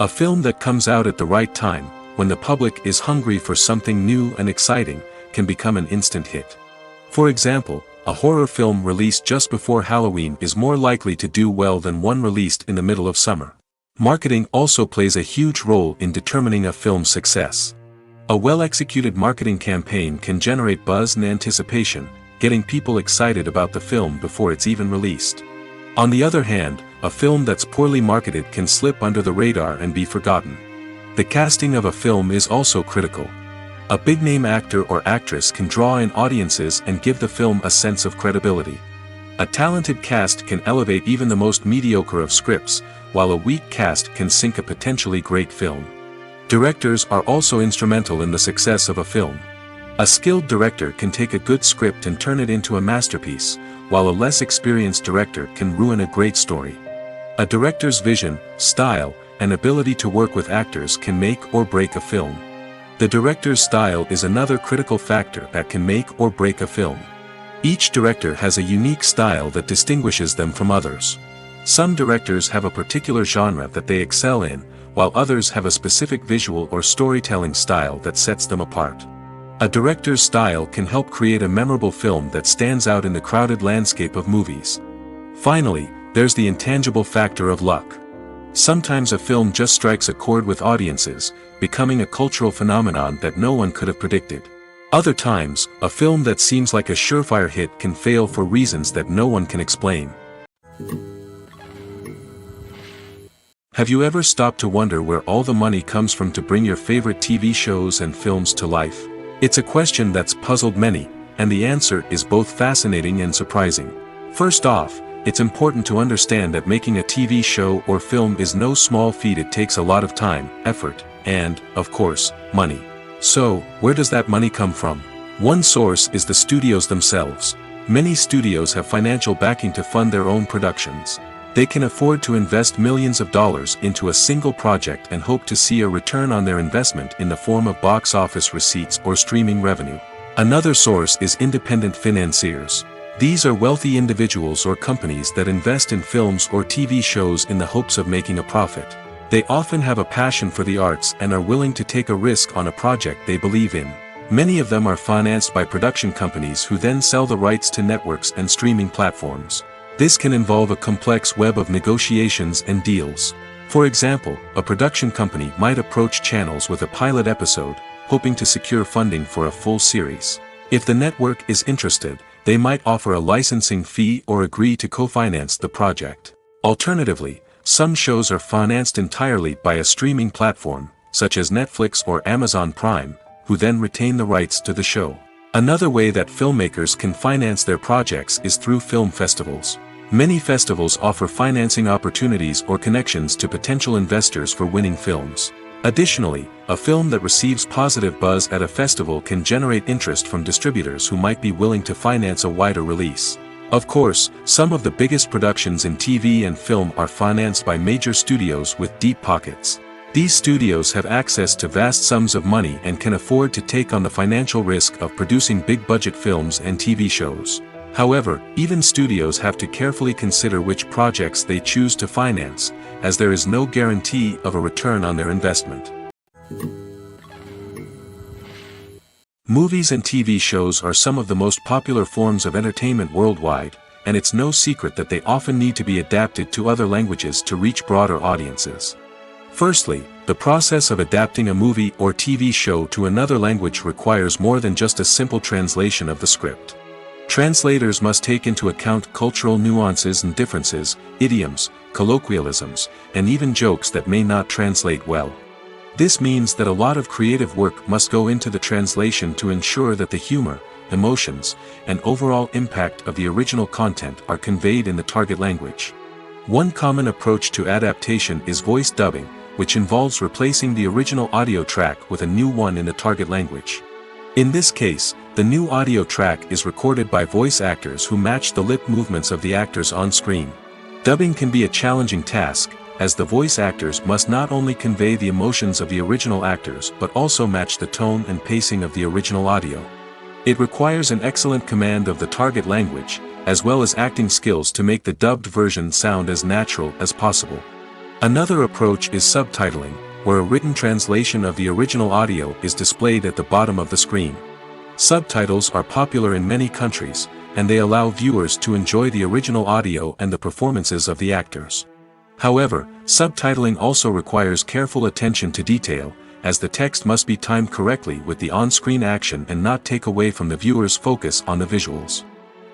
A film that comes out at the right time, when the public is hungry for something new and exciting, can become an instant hit. For example, a horror film released just before Halloween is more likely to do well than one released in the middle of summer. Marketing also plays a huge role in determining a film's success. A well-executed marketing campaign can generate buzz and anticipation, getting people excited about the film before it's even released. On the other hand, a film that's poorly marketed can slip under the radar and be forgotten. The casting of a film is also critical. A big-name actor or actress can draw in audiences and give the film a sense of credibility. A talented cast can elevate even the most mediocre of scripts, while a weak cast can sink a potentially great film. Directors are also instrumental in the success of a film. A skilled director can take a good script and turn it into a masterpiece, while a less experienced director can ruin a great story. A director's vision, style, and ability to work with actors can make or break a film. The director's style is another critical factor that can make or break a film. Each director has a unique style that distinguishes them from others. Some directors have a particular genre that they excel in, while others have a specific visual or storytelling style that sets them apart. A director's style can help create a memorable film that stands out in the crowded landscape of movies. Finally, there's the intangible factor of luck. Sometimes a film just strikes a chord with audiences, becoming a cultural phenomenon that no one could have predicted. Other times, a film that seems like a surefire hit can fail for reasons that no one can explain. Have you ever stopped to wonder where all the money comes from to bring your favorite TV shows and films to life? It's a question that's puzzled many, and the answer is both fascinating and surprising. First off, it's important to understand that making a TV show or film is no small feat. It takes a lot of time, effort, and, of course, money. So, where does that money come from? One source is the studios themselves. Many studios have financial backing to fund their own productions. They can afford to invest millions of dollars into a single project and hope to see a return on their investment in the form of box office receipts or streaming revenue. Another source is independent financiers. These are wealthy individuals or companies that invest in films or TV shows in the hopes of making a profit. They often have a passion for the arts and are willing to take a risk on a project they believe in. Many of them are financed by production companies who then sell the rights to networks and streaming platforms. This can involve a complex web of negotiations and deals. For example, a production company might approach channels with a pilot episode, hoping to secure funding for a full series. If the network is interested, they might offer a licensing fee or agree to co-finance the project. Alternatively, some shows are financed entirely by a streaming platform, such as Netflix or Amazon Prime, who then retain the rights to the show. Another way that filmmakers can finance their projects is through film festivals. Many festivals offer financing opportunities or connections to potential investors for winning films. Additionally, a film that receives positive buzz at a festival can generate interest from distributors who might be willing to finance a wider release. Of course, some of the biggest productions in TV and film are financed by major studios with deep pockets. These studios have access to vast sums of money and can afford to take on the financial risk of producing big-budget films and TV shows. However, even studios have to carefully consider which projects they choose to finance, as there is no guarantee of a return on their investment. Movies and TV shows are some of the most popular forms of entertainment worldwide, and it's no secret that they often need to be adapted to other languages to reach broader audiences. Firstly, the process of adapting a movie or TV show to another language requires more than just a simple translation of the script. Translators must take into account cultural nuances and differences, idioms, colloquialisms, and even jokes that may not translate well. This means that a lot of creative work must go into the translation to ensure that the humor, emotions, and overall impact of the original content are conveyed in the target language. One common approach to adaptation is voice dubbing, which involves replacing the original audio track with a new one in the target language. In this case, the new audio track is recorded by voice actors who match the lip movements of the actors on screen. Dubbing can be a challenging task, as the voice actors must not only convey the emotions of the original actors but also match the tone and pacing of the original audio. It requires an excellent command of the target language, as well as acting skills to make the dubbed version sound as natural as possible. Another approach is subtitling, where a written translation of the original audio is displayed at the bottom of the screen. Subtitles are popular in many countries, and they allow viewers to enjoy the original audio and the performances of the actors. However, subtitling also requires careful attention to detail, as the text must be timed correctly with the on-screen action and not take away from the viewer's focus on the visuals.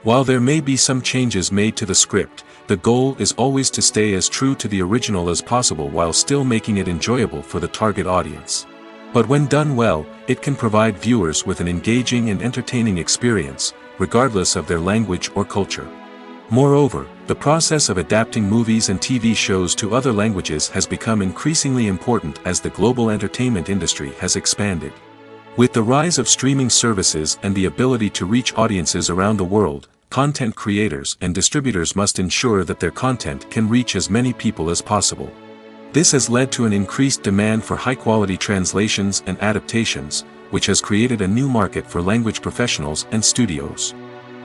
While there may be some changes made to the script, the goal is always to stay as true to the original as possible while still making it enjoyable for the target audience. But when done well, it can provide viewers with an engaging and entertaining experience, regardless of their language or culture. Moreover, the process of adapting movies and TV shows to other languages has become increasingly important as the global entertainment industry has expanded. With the rise of streaming services and the ability to reach audiences around the world, content creators and distributors must ensure that their content can reach as many people as possible. This has led to an increased demand for high-quality translations and adaptations, which has created a new market for language professionals and studios.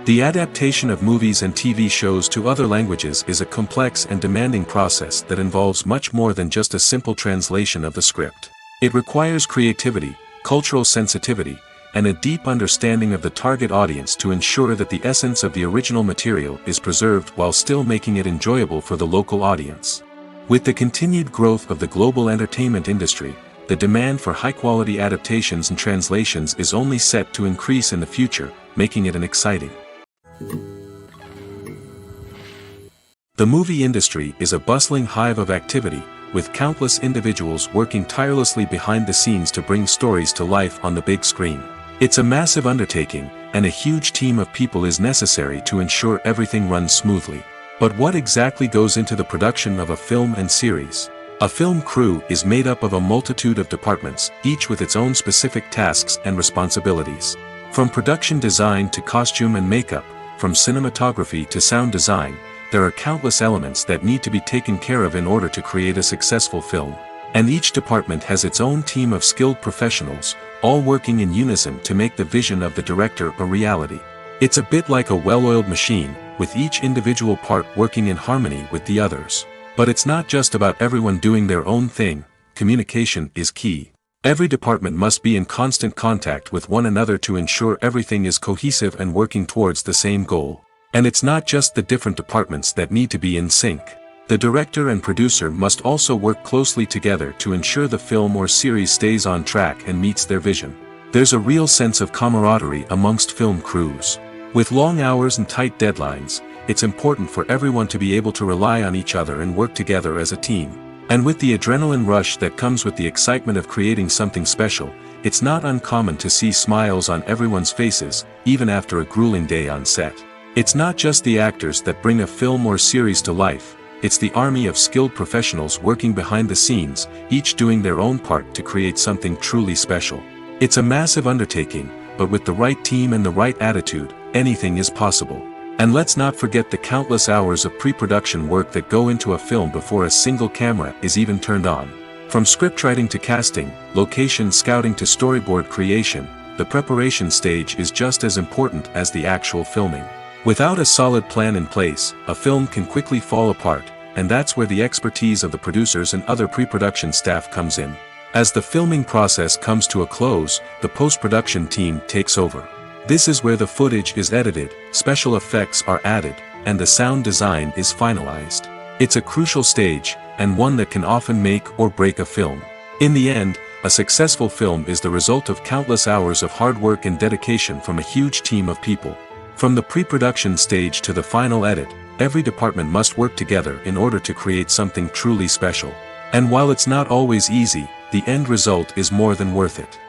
The adaptation of movies and TV shows to other languages is a complex and demanding process that involves much more than just a simple translation of the script. It requires creativity, cultural sensitivity, and a deep understanding of the target audience to ensure that the essence of the original material is preserved while still making it enjoyable for the local audience. With the continued growth of the global entertainment industry, the demand for high-quality adaptations and translations is only set to increase in the future, making it exciting. The movie industry is a bustling hive of activity, with countless individuals working tirelessly behind the scenes to bring stories to life on the big screen. It's a massive undertaking, and a huge team of people is necessary to ensure everything runs smoothly. But what exactly goes into the production of a film and series? A film crew is made up of a multitude of departments, each with its own specific tasks and responsibilities. From production design to costume and makeup, from cinematography to sound design, there are countless elements that need to be taken care of in order to create a successful film. And each department has its own team of skilled professionals, all working in unison to make the vision of the director a reality. It's a bit like a well-oiled machine, with each individual part working in harmony with the others. But it's not just about everyone doing their own thing. Communication is key. Every department must be in constant contact with one another to ensure everything is cohesive and working towards the same goal. And it's not just the different departments that need to be in sync. The director and producer must also work closely together to ensure the film or series stays on track and meets their vision. There's a real sense of camaraderie amongst film crews. With long hours and tight deadlines, it's important for everyone to be able to rely on each other and work together as a team. And with the adrenaline rush that comes with the excitement of creating something special, it's not uncommon to see smiles on everyone's faces, even after a grueling day on set. It's not just the actors that bring a film or series to life, it's the army of skilled professionals working behind the scenes, each doing their own part to create something truly special. It's a massive undertaking, but with the right team and the right attitude, anything is possible. And let's not forget the countless hours of pre-production work that go into a film before a single camera is even turned on. From scriptwriting to casting, location scouting to storyboard creation, the preparation stage is just as important as the actual filming. Without a solid plan in place, a film can quickly fall apart, and that's where the expertise of the producers and other pre-production staff comes in. As the filming process comes to a close, the post-production team takes over. This is where the footage is edited, special effects are added, and the sound design is finalized. It's a crucial stage, and one that can often make or break a film. In the end, a successful film is the result of countless hours of hard work and dedication from a huge team of people. From the pre-production stage to the final edit, every department must work together in order to create something truly special. And while it's not always easy, the end result is more than worth it.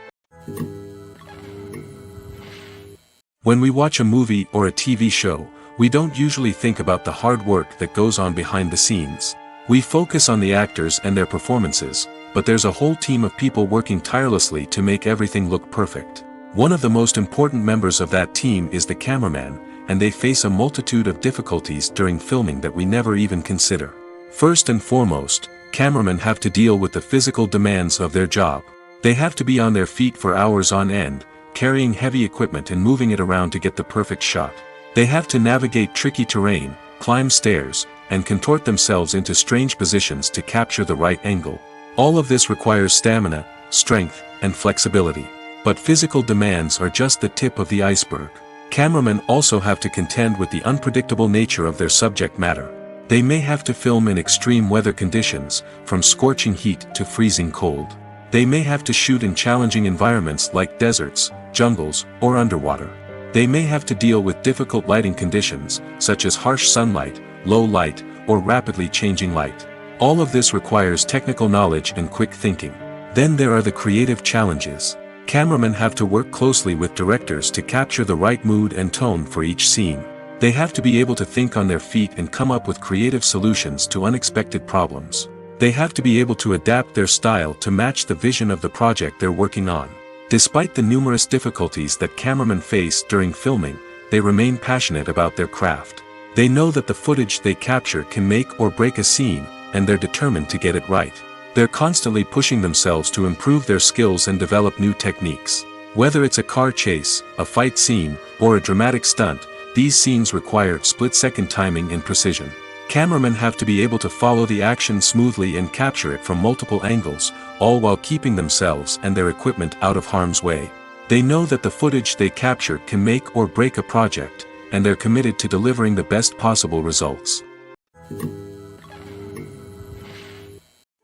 When we watch a movie or a TV show, we don't usually think about the hard work that goes on behind the scenes. We focus on the actors and their performances, but there's a whole team of people working tirelessly to make everything look perfect. One of the most important members of that team is the cameraman, and they face a multitude of difficulties during filming that we never even consider. First and foremost, cameramen have to deal with the physical demands of their job. They have to be on their feet for hours on end, carrying heavy equipment and moving it around to get the perfect shot. They have to navigate tricky terrain, climb stairs, and contort themselves into strange positions to capture the right angle. All of this requires stamina, strength, and flexibility. But physical demands are just the tip of the iceberg. Cameramen also have to contend with the unpredictable nature of their subject matter. They may have to film in extreme weather conditions, from scorching heat to freezing cold. They may have to shoot in challenging environments like deserts, jungles, or underwater. They may have to deal with difficult lighting conditions, such as harsh sunlight, low light, or rapidly changing light. All of this requires technical knowledge and quick thinking. Then there are the creative challenges. Cameramen have to work closely with directors to capture the right mood and tone for each scene. They have to be able to think on their feet and come up with creative solutions to unexpected problems. They have to be able to adapt their style to match the vision of the project they're working on. Despite the numerous difficulties that cameramen face during filming, they remain passionate about their craft. They know that the footage they capture can make or break a scene, and they're determined to get it right. They're constantly pushing themselves to improve their skills and develop new techniques. Whether it's a car chase, a fight scene, or a dramatic stunt, these scenes require split-second timing and precision. Cameramen have to be able to follow the action smoothly and capture it from multiple angles, all while keeping themselves and their equipment out of harm's way. They know that the footage they capture can make or break a project, and they're committed to delivering the best possible results.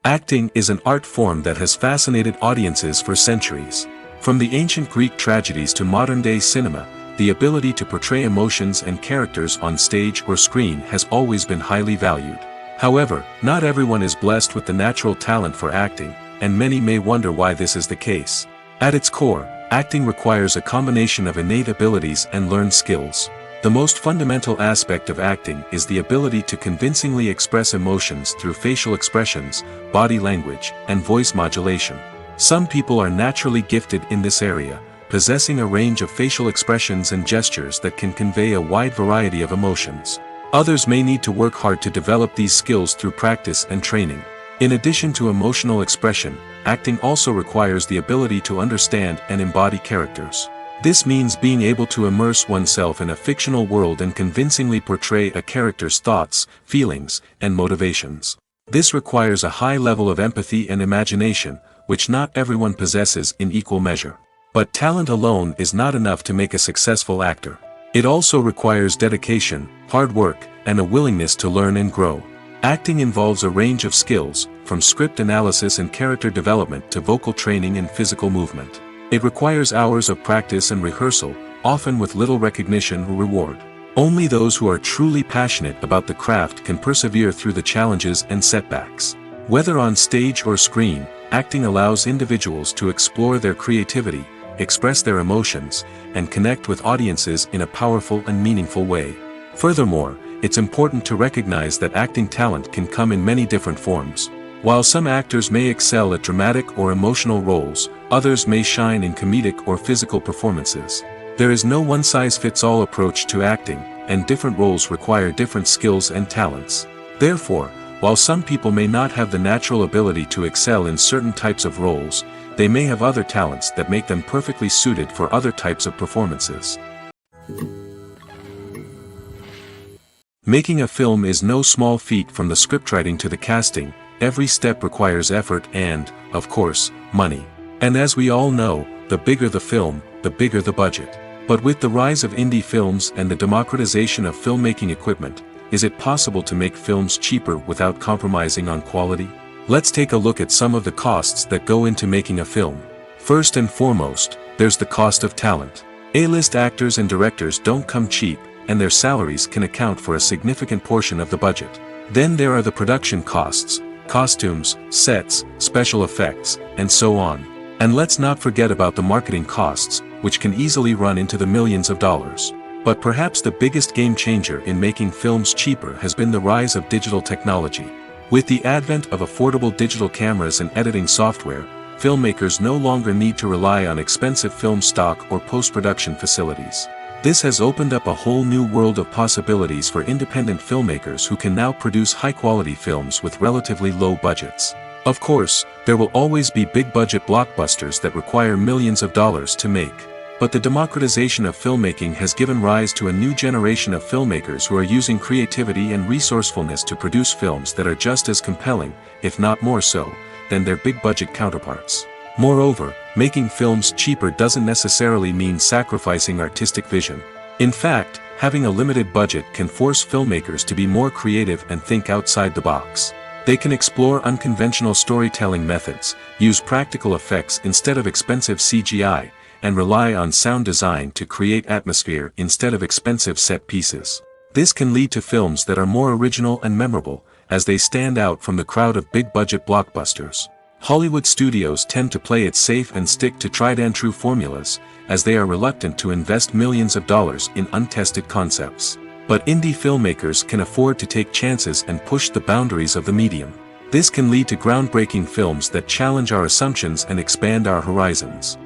Acting is an art form that has fascinated audiences for centuries. From the ancient Greek tragedies to modern-day cinema, the ability to portray emotions and characters on stage or screen has always been highly valued. However, not everyone is blessed with the natural talent for acting, and many may wonder why this is the case. At its core, acting requires a combination of innate abilities and learned skills. The most fundamental aspect of acting is the ability to convincingly express emotions through facial expressions, body language, and voice modulation. Some people are naturally gifted in this area, possessing a range of facial expressions and gestures that can convey a wide variety of emotions. Others may need to work hard to develop these skills through practice and training. In addition to emotional expression, acting also requires the ability to understand and embody characters. This means being able to immerse oneself in a fictional world and convincingly portray a character's thoughts, feelings, and motivations. This requires a high level of empathy and imagination, which not everyone possesses in equal measure. But talent alone is not enough to make a successful actor. It also requires dedication, hard work, and a willingness to learn and grow. Acting involves a range of skills, from script analysis and character development to vocal training and physical movement. It requires hours of practice and rehearsal, often with little recognition or reward. Only those who are truly passionate about the craft can persevere through the challenges and setbacks. Whether on stage or screen, acting allows individuals to explore their creativity, express their emotions, and connect with audiences in a powerful and meaningful way. Furthermore, it's important to recognize that acting talent can come in many different forms. While some actors may excel at dramatic or emotional roles, others may shine in comedic or physical performances. There is no one-size-fits-all approach to acting, and different roles require different skills and talents. Therefore, while some people may not have the natural ability to excel in certain types of roles, they may have other talents that make them perfectly suited for other types of performances. Making a film is no small feat. From the scriptwriting to the casting, every step requires effort and, of course, money. And as we all know, the bigger the film, the bigger the budget. But with the rise of indie films and the democratization of filmmaking equipment, is it possible to make films cheaper without compromising on quality? Let's take a look at some of the costs that go into making a film. First and foremost, there's the cost of talent. A-list actors and directors don't come cheap, and their salaries can account for a significant portion of the budget. Then there are the production costs, costumes, sets, special effects, and so on. And let's not forget about the marketing costs, which can easily run into the millions of dollars. But perhaps the biggest game changer in making films cheaper has been the rise of digital technology. With the advent of affordable digital cameras and editing software, filmmakers no longer need to rely on expensive film stock or post-production facilities. This has opened up a whole new world of possibilities for independent filmmakers who can now produce high-quality films with relatively low budgets. Of course, there will always be big-budget blockbusters that require millions of dollars to make. But the democratization of filmmaking has given rise to a new generation of filmmakers who are using creativity and resourcefulness to produce films that are just as compelling, if not more so, than their big-budget counterparts. Moreover, making films cheaper doesn't necessarily mean sacrificing artistic vision. In fact, having a limited budget can force filmmakers to be more creative and think outside the box. They can explore unconventional storytelling methods, use practical effects instead of expensive CGI, and rely on sound design to create atmosphere instead of expensive set pieces. This can lead to films that are more original and memorable, as they stand out from the crowd of big-budget blockbusters. Hollywood studios tend to play it safe and stick to tried-and-true formulas, as they are reluctant to invest millions of dollars in untested concepts. But indie filmmakers can afford to take chances and push the boundaries of the medium. This can lead to groundbreaking films that challenge our assumptions and expand our horizons.